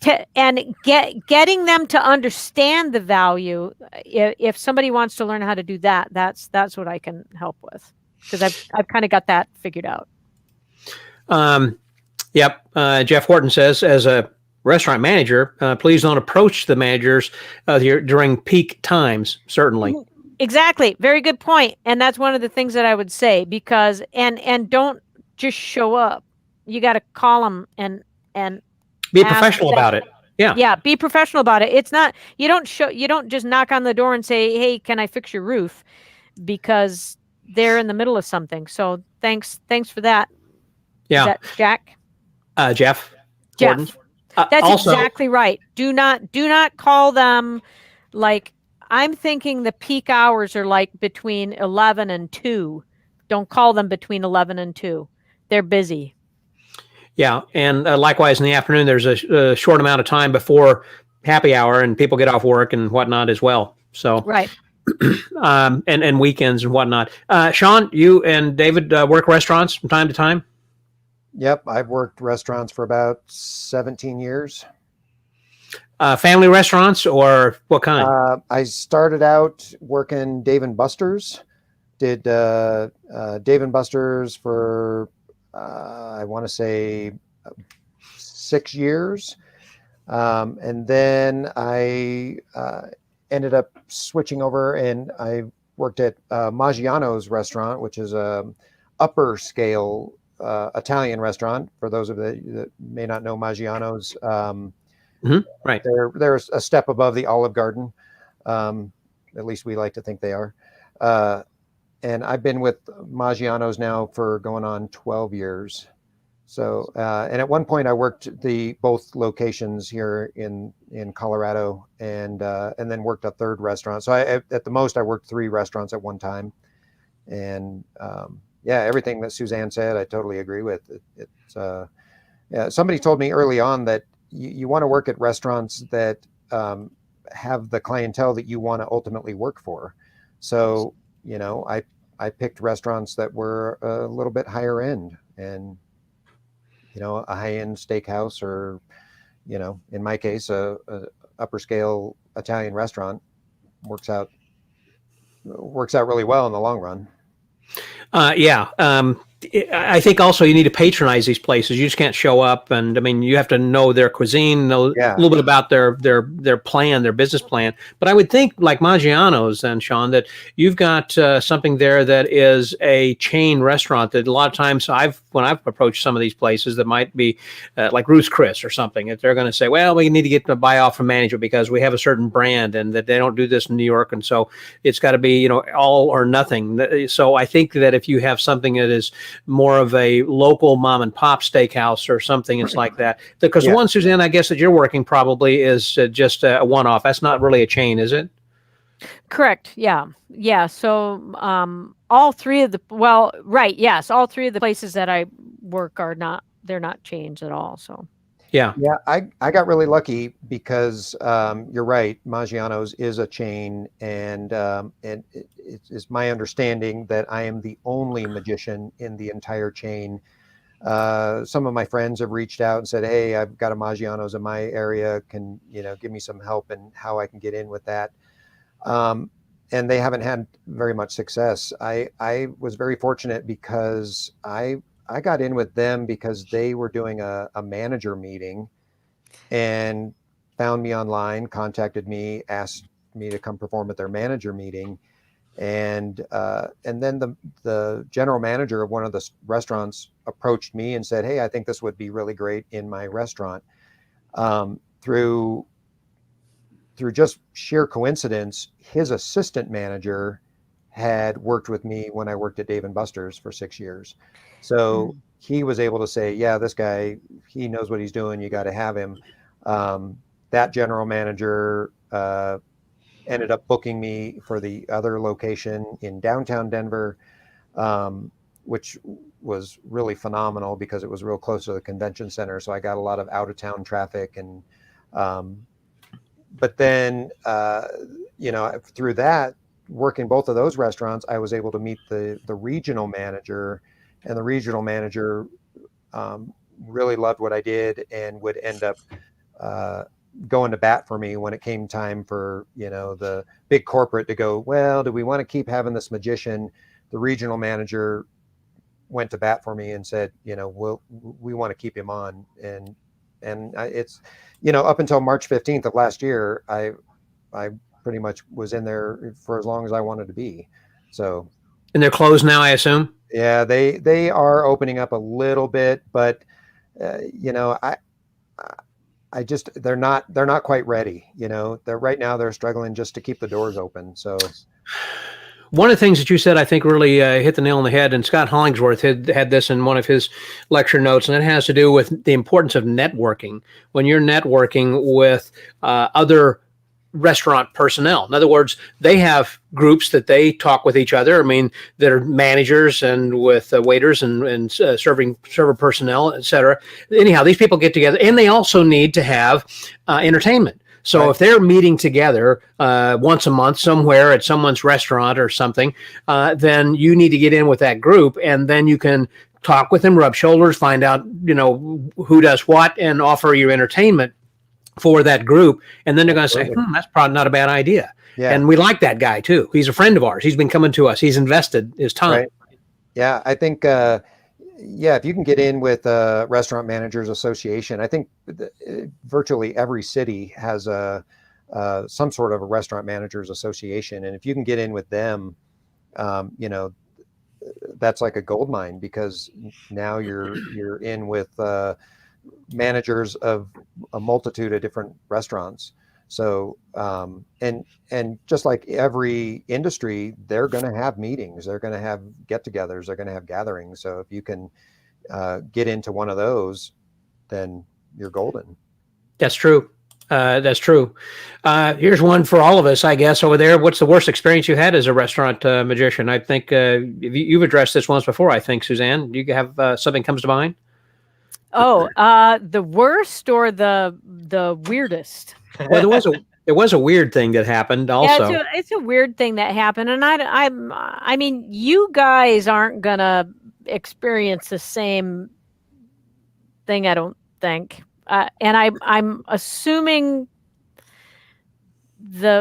getting them to understand the value. If somebody wants to learn how to do that, that's what I can help with, because I've kind of got that figured out. Yep. Jeff Horton says, as a restaurant manager, please don't approach the managers during peak times. Certainly. Exactly. Very good point. And that's one of the things that I would say, because and don't just show up. You got to call them and be professional about it. Yeah. Yeah. Be professional about it. It's not, you don't just knock on the door and say, hey, can I fix your roof? Because they're in the middle of something. So thanks for that. Yeah. Is that Jack? Jeff. Horton? That's also, exactly right. Do not call them like, I'm thinking the peak hours are like between 11 and 2. Don't call them between 11 and 2. They're busy. Yeah. And likewise in the afternoon, there's a short amount of time before happy hour, and people get off work and whatnot as well. So, right. And weekends and whatnot. Sean, you and David work restaurants from time to time? Yep, I've worked restaurants for about 17 years. Family restaurants, or what kind? I started out working Dave & Buster's. Did Dave & Buster's for, I want to say, 6 years. And then I ended up switching over, and I worked at Maggiano's restaurant, which is a upper scale Italian restaurant. For those of you that may not know Maggiano's, right, they're a step above the Olive Garden. At least we like to think they are. And I've been with Maggiano's now for going on 12 years. So, and at one point I worked both locations here in Colorado, and then worked a third restaurant. So at the most I worked 3 restaurants at one time. And yeah, everything that Suzanne said, I totally agree with. It's somebody told me early on that you want to work at restaurants that have the clientele that you want to ultimately work for. So, I picked restaurants that were a little bit higher end, and a high-end steakhouse, or in my case, a upper scale Italian restaurant works out really well in the long run. Yeah. I think also you need to patronize these places. You just can't show up, and I mean, you have to know their cuisine, know a little bit about their plan, their business plan. But I would think, like Maggiano's, and Sean, that you've got something there that is a chain restaurant. That a lot of times when I've approached some of these places that might be like Ruth's Chris or something, that they're going to say, well, we need to get the buy off from management because we have a certain brand, and that they don't do this in New York, and so it's got to be all or nothing. So I think that if you have something that is more of a local mom and pop steakhouse or something, it's like that. Because the one, Suzanne, I guess that you're working probably is just a one-off. That's not really a chain, is it? Correct. Yeah. Yeah. So all three of the all three of the places that I work they're not chains at all. So yeah, I got really lucky because you're right, Maggiano's is a chain, and it's my understanding that I am the only magician in the entire chain. Some of my friends have reached out and said, hey, I've got a Maggiano's in my area, can give me some help and how I can get in with that. And they haven't had very much success. I was very fortunate because I got in with them because they were doing a manager meeting and found me online, contacted me, asked me to come perform at their manager meeting. And then the general manager of one of the restaurants approached me and said, hey, I think this would be really great in my restaurant. Through just sheer coincidence, his assistant manager had worked with me when I worked at Dave & Buster's for 6 years. So he was able to say, yeah, this guy, he knows what he's doing. You got to have him. That general manager ended up booking me for the other location in downtown Denver, which was really phenomenal because it was real close to the convention center. So I got a lot of out of town traffic. And but then, through that, working both of those restaurants, I was able to meet the regional manager, and the regional manager really loved what I did and would end up going to bat for me when it came time for, the big corporate to go, well, do we want to keep having this magician? The regional manager went to bat for me and said, we want to keep him on. And it's, up until March 15th of last year, I pretty much was in there for as long as I wanted to be. So. And they're closed now, I assume? Yeah, they are opening up a little bit, but I just they're not quite ready. They're right now they're struggling just to keep the doors open. So one of the things that you said, I think, really hit the nail on the head, and Scott Hollingsworth had this in one of his lecture notes, and it has to do with the importance of networking. When you're networking with other restaurant personnel. In other words, they have groups that they talk with each other. I mean, that are managers and with waiters and server personnel, et cetera. Anyhow, these people get together, and they also need to have entertainment. So if they're meeting together once a month somewhere at someone's restaurant or something, then you need to get in with that group, and then you can talk with them, rub shoulders, find out, who does what, and offer your entertainment for that group. And then they're going to say, that's probably not a bad idea. Yeah. And we like that guy too. He's a friend of ours. He's been coming to us. He's invested his time. Right. Yeah. I think, if you can get in with Restaurant Managers Association, I think virtually every city has some sort of a Restaurant Managers Association. And if you can get in with them, that's like a gold mine, because now you're in with managers of a multitude of different restaurants. So and just like every industry, they're going to have meetings, they're going to have get-togethers, they're going to have gatherings. So if you can get into one of those, then you're golden. That's true. That's true. Here's one for all of us, I guess, over there. What's the worst experience you had as a restaurant magician? I think you've addressed this once before, I think, Suzanne. Do you have something comes to mind? Oh, the worst or the weirdest? Well, there was a weird thing that happened also. Yeah, it's a weird thing that happened, and I mean, you guys aren't gonna experience the same thing, I don't think. And I'm assuming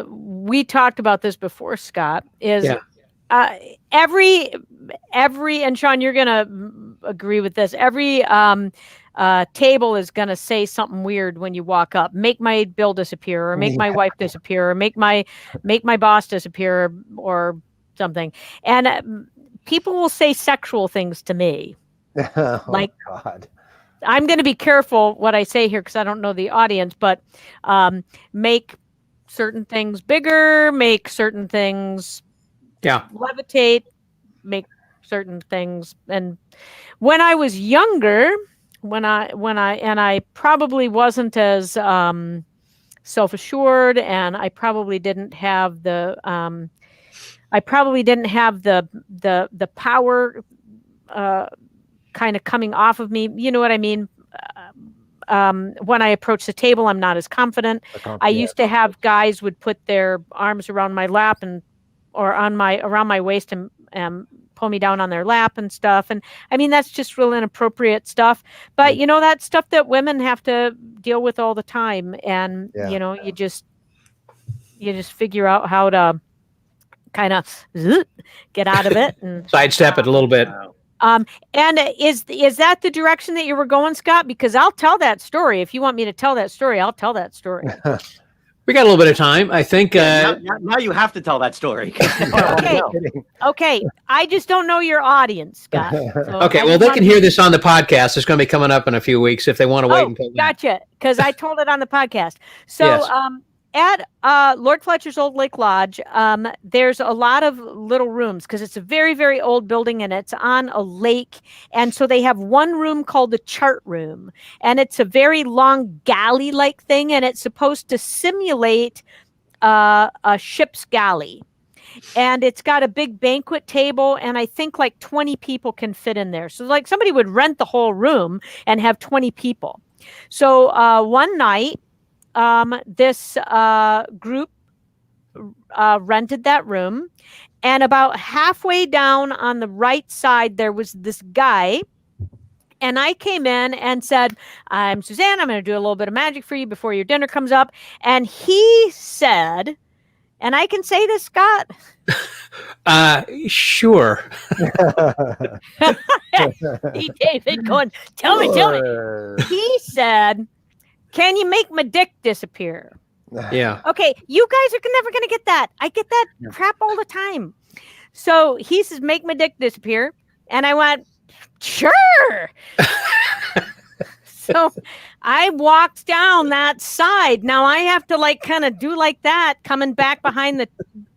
we talked about this before, Scott. every and Sean, you're gonna agree with this. Every table is gonna say something weird when you walk up. Make my bill disappear, or make my wife disappear, or make my boss disappear, or something. And people will say sexual things to me. Oh, like, God. I'm going to be careful what I say here because I don't know the audience, but make certain things bigger, make certain things levitate, make certain things. And when I was younger, when I probably wasn't as self-assured, and I probably didn't have the power kind of coming off of me. You know what I mean? When I approach the table, I'm not as confident. I used to have guys would put their arms around my lap or around my waist and pull me down on their lap and stuff. And I mean, that's just real inappropriate stuff. But that's stuff that women have to deal with all the time. And you just figure out how to kind of get out of it and sidestep it a little bit. And is that the direction that you were going, Scott? Because I'll tell that story. If you want me to tell that story, I'll tell that story. We got a little bit of time, I think. Now you have to tell that story. Okay. I just don't know your audience, Scott. So okay, well, they can hear this on the podcast. It's going to be coming up in a few weeks if they want to wait until then. Gotcha, because I told it on the podcast. So Yes. At Lord Fletcher's Old Lake Lodge, there's a lot of little rooms because it's a very, very old building and it's on a lake. And so they have one room called the chart room, and it's a very long galley-like thing, and it's supposed to simulate a ship's galley. And it's got a big banquet table, and I think like 20 people can fit in there. So like somebody would rent the whole room and have 20 people. So one night, this group rented that room, and about halfway down on the right side, there was this guy. And I came in and said, I'm Suzanne. I'm going to do a little bit of magic for you before your dinner comes up. And he said, and I can say this, Scott? Sure. Hey, David, going, tell me. He said, can you make my dick disappear? Yeah. Okay, you guys are never going to get that. I get that crap all the time. So he says, make my dick disappear. And I went, sure. So I walked down that side. Now I have to like kind of do like that, coming back behind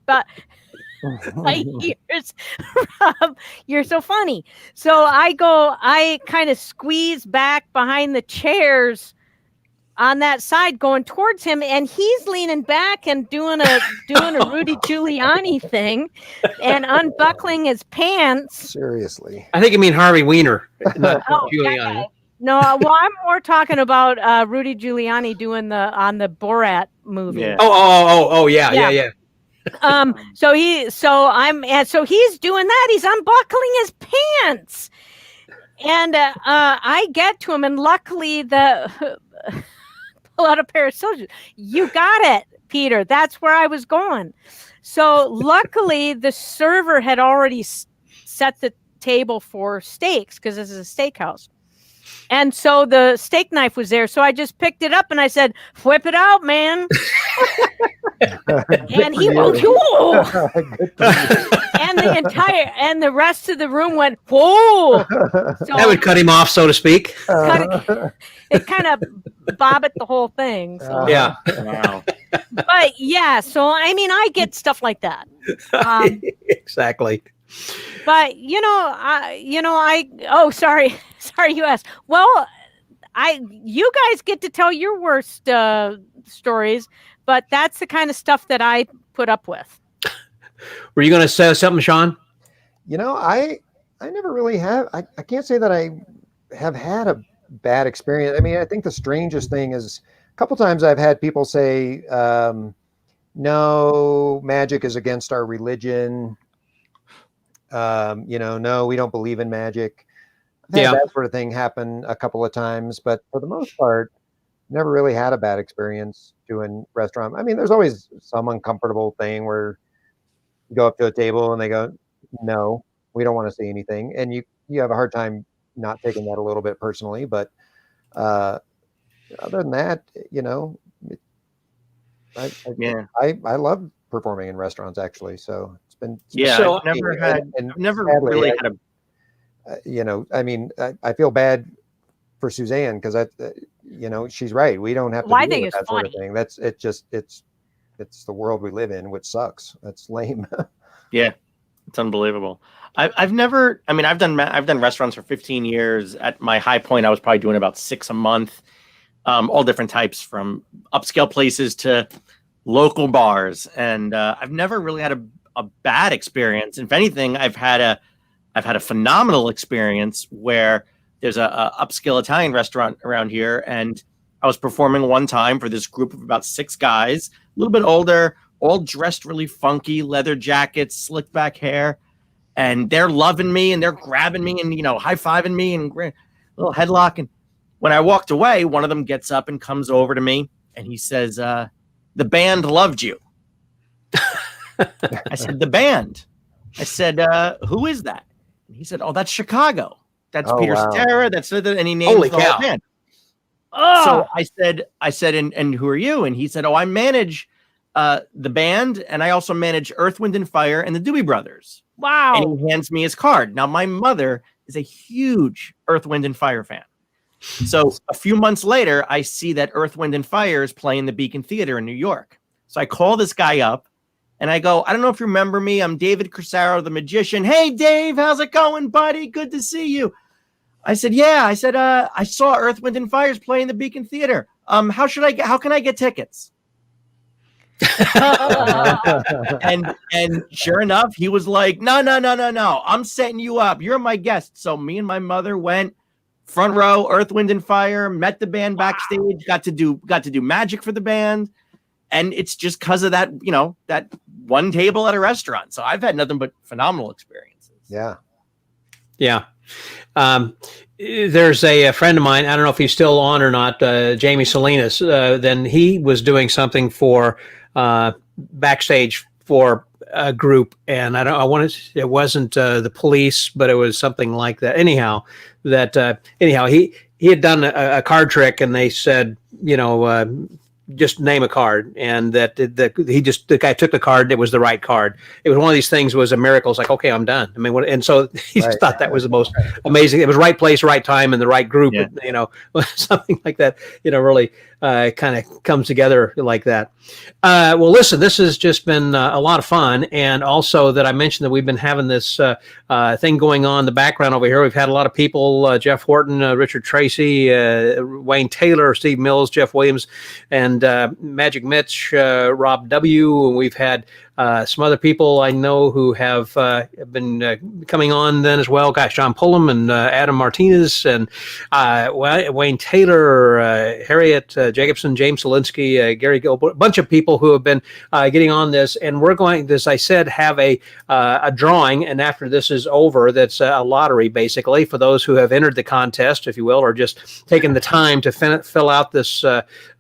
my ears. Rob, you're so funny. So I kind of squeeze back behind the chairs on that side going towards him, and he's leaning back and doing a Rudy Giuliani thing and unbuckling his pants. Seriously. I think you mean Harvey Wiener, not Giuliani. No, well, I'm more talking about Rudy Giuliani doing on the Borat movie. Yeah. Oh, yeah. So he's doing that. He's unbuckling his pants, and I get to him, and luckily pull out a pair of soldiers. You got it, Peter. That's where I was going. So luckily, the server had already set the table for steaks because this is a steakhouse. And so the steak knife was there. So I just picked it up and I said, whip it out, man. And he went, whoa. And the rest of the room went, whoa. So that would cut him off, so to speak. It kind of bobbed the whole thing. So. Yeah. Wow. But yeah, so I mean, I get stuff like that. Exactly. But sorry, you asked. Well, you guys get to tell your worst stories, but that's the kind of stuff that I put up with. Were you going to say something, Sean? I never really have. I can't say that I have had a bad experience. I mean, I think the strangest thing is a couple times I've had people say, no, magic is against our religion. No, we don't believe in magic. I've had that sort of thing happen a couple of times, but for the most part, never really had a bad experience doing restaurant. I mean, there's always some uncomfortable thing where you go up to a table and they go, no, we don't want to see anything. And you have a hard time not taking that a little bit personally, but other than that, I, Yeah. I love performing in restaurants actually. So Yeah. So- I've never and I've never sadly, really had a I mean, I feel bad for Suzanne because she's right. We don't have to Well, I deal think with it's that sort of funny. thing. It's the world we live in, which sucks. That's lame. Yeah, it's unbelievable. I've never. I mean, I've done restaurants for 15 years. At my high point, I was probably doing about 6 a month, all different types, from upscale places to local bars. And I've never really had a bad experience. If anything, I've had a phenomenal experience where there's a upscale Italian restaurant around here, and I was performing one time for this group of about 6 guys, a little bit older, all dressed really funky, leather jackets, slick back hair, and they're loving me and they're grabbing me and high-fiving me and little headlock. And when I walked away, one of them gets up and comes over to me and he says, "The band loved you." I said, "The band?" I said, "Who is that?" And he said, "Oh, that's Chicago. That's Oh, Peter wow. Cetera. That's and he named Holy the whole cow. band." Oh, So I said, and who are you? And he said, "Oh, I manage the band, and I also manage Earth, Wind, and Fire and the Doobie Brothers." wow. And he hands me his card. Now, my mother is a huge Earth, Wind, and Fire fan. So a few months later, I see that Earth, Wind, and Fire is playing the Beacon Theater in New York. So I call this guy up and I go, "I don't know if you remember me. I'm David Crisaro, the magician." "Hey, Dave, how's it going, buddy? Good to see you." I said, "Yeah." I said, "I saw Earth, Wind, and Fire's playing the Beacon Theater. How can I get tickets?" And sure enough, he was like, "No. I'm setting you up. You're my guest." So me and my mother went front row, Earth, Wind, and Fire, met the band backstage, got to do magic for the band. And it's just because of that, that one table at a restaurant. So I've had nothing but phenomenal experiences. Yeah. Yeah. There's a friend of mine, I don't know if he's still on or not, Jamie Salinas. Then he was doing something for backstage for a group, and it wasn't the police, but it was something like that. Anyhow, he had done a card trick, and they said, just name a card, and the guy took the card. It was the right card. It was one of these things. Was a miracle. It's like, okay, I'm done. I mean, and so he just thought that was the most amazing. It was right place, right time, and the right group. Yeah. Something like that. Really kind of comes together like that. Well, listen, this has just been a lot of fun, and also that I mentioned that we've been having this thing going on in the background over here. We've had a lot of people: Jeff Horton, Richard Tracy, Wayne Taylor, Steve Mills, Jeff Williams, and Magic Mitch, Rob W. And we've had some other people I know who have been coming on then as well. Gosh, John Pullum and Adam Martinez and Wayne Taylor, Harriet Jacobson, James Zielinski, Gary Gill, a bunch of people who have been getting on this. And we're going, as I said, have a drawing. And after this is over, that's a lottery, basically, for those who have entered the contest, if you will, or just taken the time to fill out this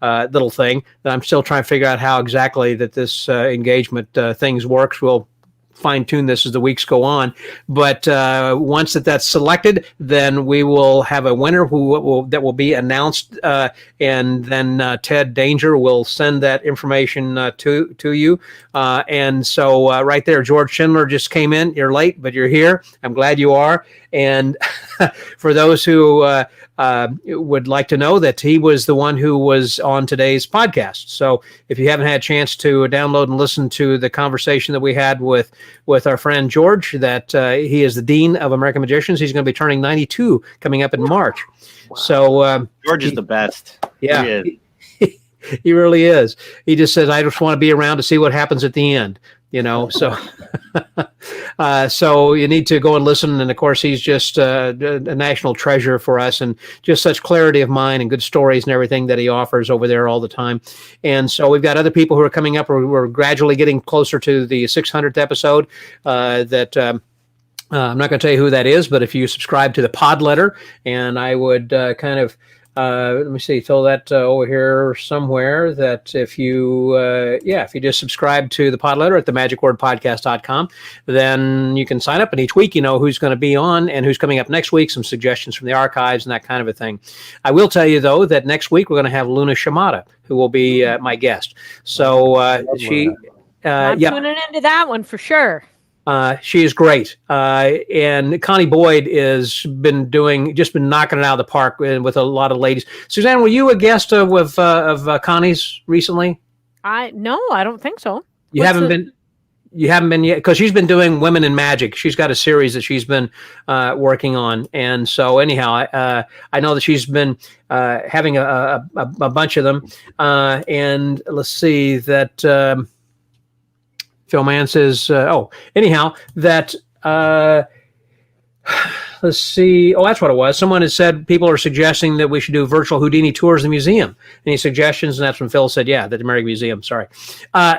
little thing that I'm still trying to figure out how exactly that this engagement things works. We'll fine tune this as the weeks go on, but once that's selected, then we will have a winner that will be announced, and then Ted Danger will send that information to you. And so right there, George Schindler just came in. You're late, but you're here. I'm glad you are. And for those who would like to know, that he was the one who was on today's podcast. So if you haven't had a chance to download and listen to the conversation that we had with our friend George, that he is the Dean of American Magicians. He's going to be turning 92 coming up in March. Wow. So George is the best. Yeah, he really is. He just says, "I just want to be around to see what happens at the end." So so you need to go and listen. And of course, he's just a national treasure for us, and just such clarity of mind and good stories and everything that he offers over there all the time. And so we've got other people who are coming up. We're gradually getting closer to the 600th episode that I'm not going to tell you who that is, but if you subscribe to the pod letter, and I would kind of let me see, told that over here somewhere that if you just subscribe to the pod letter at themagicwordpodcast.com, then you can sign up, and each week you know who's going to be on and who's coming up next week, some suggestions from the archives and that kind of a thing. I will tell you, though, that next week we're going to have Luna Shimada, who will be my guest. So she... I'm tuning into that one for sure. She is great, and Connie Boyd has been knocking it out of the park with a lot of ladies. Suzanne, were you a guest of Connie's recently? No, I don't think so. You haven't been yet, because she's been doing Women in Magic. She's got a series that she's been working on, and so anyhow, I know that she's been having a bunch of them, and let's see that. Phil Mann says, let's see. Oh, that's what it was. Someone had said people are suggesting that we should do virtual Houdini tours of the museum. Any suggestions? And that's when Phil said, yeah, the American Museum. Sorry.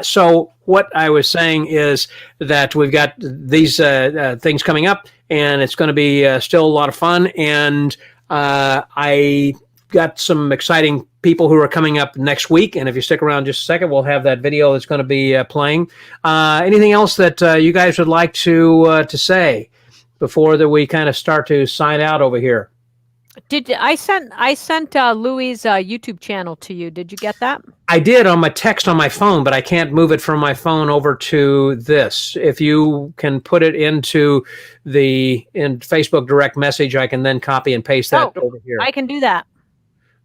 So what I was saying is that we've got these things coming up, and it's going to be still a lot of fun. And I got some exciting people who are coming up next week, and if you stick around just a second, we'll have that video that's going to be playing. Anything else that you guys would like to say before that we kind of start to sign out over here? I sent Louie's YouTube channel to you? Did you get that? I did on my text on my phone, but I can't move it from my phone over to this. If you can put it in Facebook direct message, I can then copy and paste that over here. I can do that.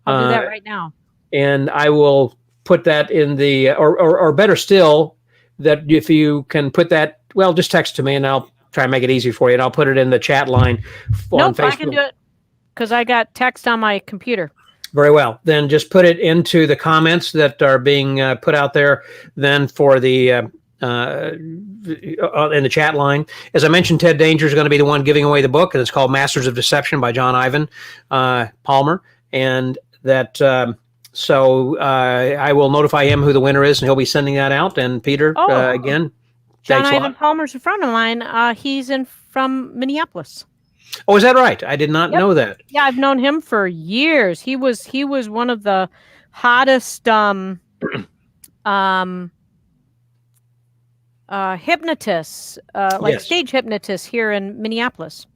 I'll do that right now. And I will put that in the, or better still, that if you can put that, well, just text to me and I'll try and make it easy for you, and I'll put it in the chat line on Facebook. I can do it because I got text on my computer. Very well. Then just put it into the comments that are being put out there then for the in the chat line. As I mentioned, Ted Danger is going to be the one giving away the book, and it's called Masters of Deception by John Ivan Palmer. And that I will notify him who the winner is, and he'll be sending that out. And Peter, again, John Ivan Palmer's a friend of mine. He's from Minneapolis. Oh, is that right? I did not know that. Yeah, I've known him for years. He was one of the hottest hypnotists, stage hypnotists here in Minneapolis.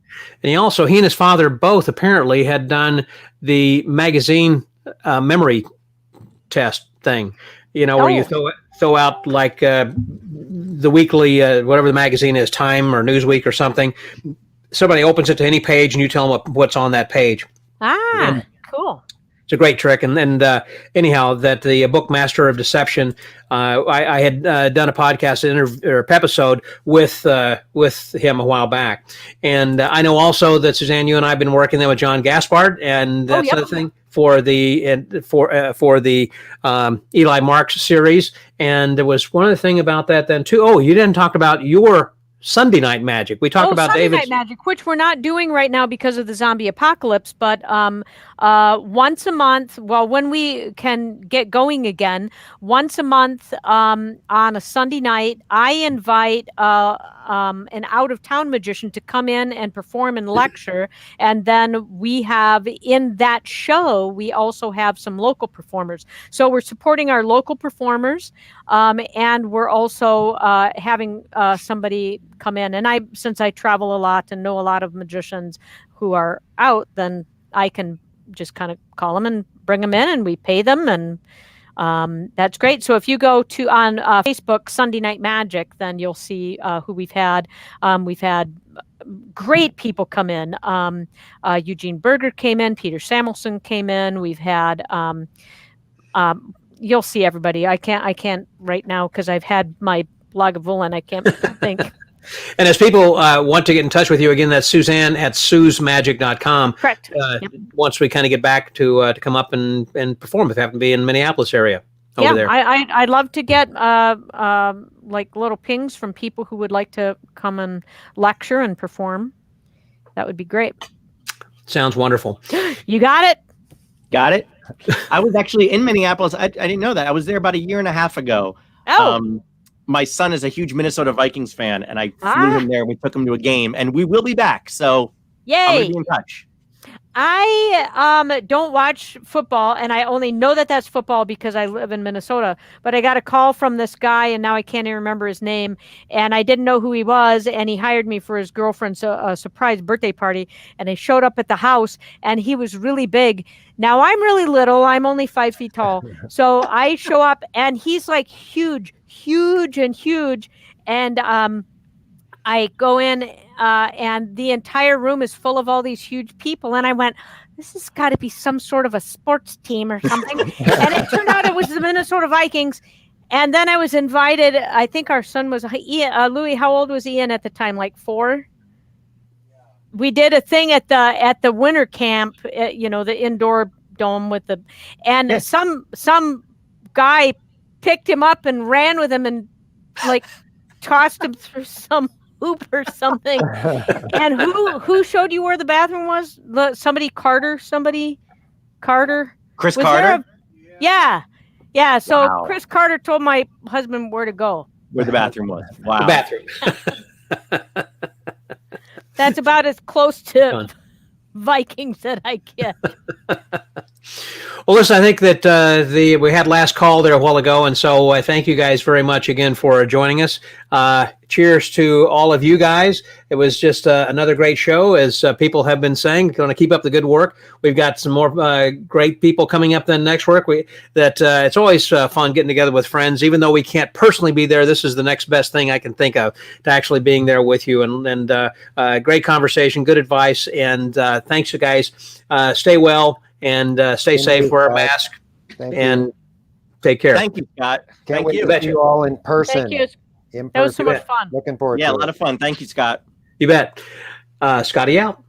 And he and his father both apparently had done the magazine memory test thing, where you throw out like the weekly, whatever the magazine is, Time or Newsweek or something. Somebody opens it to any page and you tell them what's on that page. Cool. It's a great trick. And anyhow, that the book Master of Deception, I had done a podcast episode with him a while back. And I know also that, Suzanne, you and I have been working there with John Gaspard, and that's another thing for the Eli Marks series. And there was one other thing about that then too. Oh, you didn't talk about your Sunday Night Magic. We talked about Sunday Night Magic, which we're not doing right now because of the zombie apocalypse, but once a month, when we can get going again, once a month on a Sunday night, I invite an out-of-town magician to come in and perform and lecture, and then we have, in that show, we also have some local performers. So we're supporting our local performers, and we're also having somebody come in. And since I travel a lot and know a lot of magicians who are out, then I can just kind of call them and bring them in, and we pay them, and that's great. So if you go to on Facebook Sunday Night Magic, then you'll see who we've had. We've had great people come in. Eugene Berger came in. Peter Samuelson came in. We've had you'll see everybody. I can't right now because I've had my Lagavulin. I can't think. And as people want to get in touch with you, again, that's Suzanne at SuzMagic.com. Correct. Once we kind of get back to come up and perform, if you happen to be in the Minneapolis area over there. I'd love to get like little pings from people who would like to come and lecture and perform. That would be great. Sounds wonderful. You got it? Got it. I was actually in Minneapolis. I didn't know that. I was there about a year and a half ago. Oh. My son is a huge Minnesota Vikings fan, and I flew him there. We took him to a game, and we will be back. So yay! I'm going to be in touch. I don't watch football, and I only know that that's football because I live in Minnesota. But I got a call from this guy, and now I can't even remember his name, and I didn't know who he was, and he hired me for his girlfriend's surprise birthday party, and I showed up at the house, and he was really big. Now I'm really little; I'm only 5 feet tall, so I show up, and he's like huge, huge, and huge, and I go in, and the entire room is full of all these huge people. And I went, this has got to be some sort of a sports team or something. And it turned out it was the Minnesota Vikings. And then I was invited. I think our son was Louis. How old was Ian at the time? Like 4. We did a thing at the winter camp. The indoor dome with some guy picked him up and ran with him and like tossed him through some hoop or something. And who showed you where the bathroom was? Carter. Chris Was Carter? Yeah. So Wow. Chris Carter told my husband where to go. Where the bathroom was. Wow. The bathroom. That's about as close to Done. Vikings that I get. Well, listen, I think that we had last call there a while ago, and so I thank you guys very much again for joining us. Cheers to all of you guys. It was just another great show, as people have been saying. Going to keep up the good work. We've got some more great people coming up then next week. It's always fun getting together with friends, even though we can't personally be there. This is the next best thing I can think of to actually being there with you, and great conversation, good advice, and thanks, you guys. Stay well. And stay safe, wear a mask, and take care. Thank you, Scott. Can't Thank wait you. to see you all in person. Thank you. In That was so person. much fun. Looking forward Yeah, to a it. lot of fun. Thank you, Scott. You bet. Scotty out.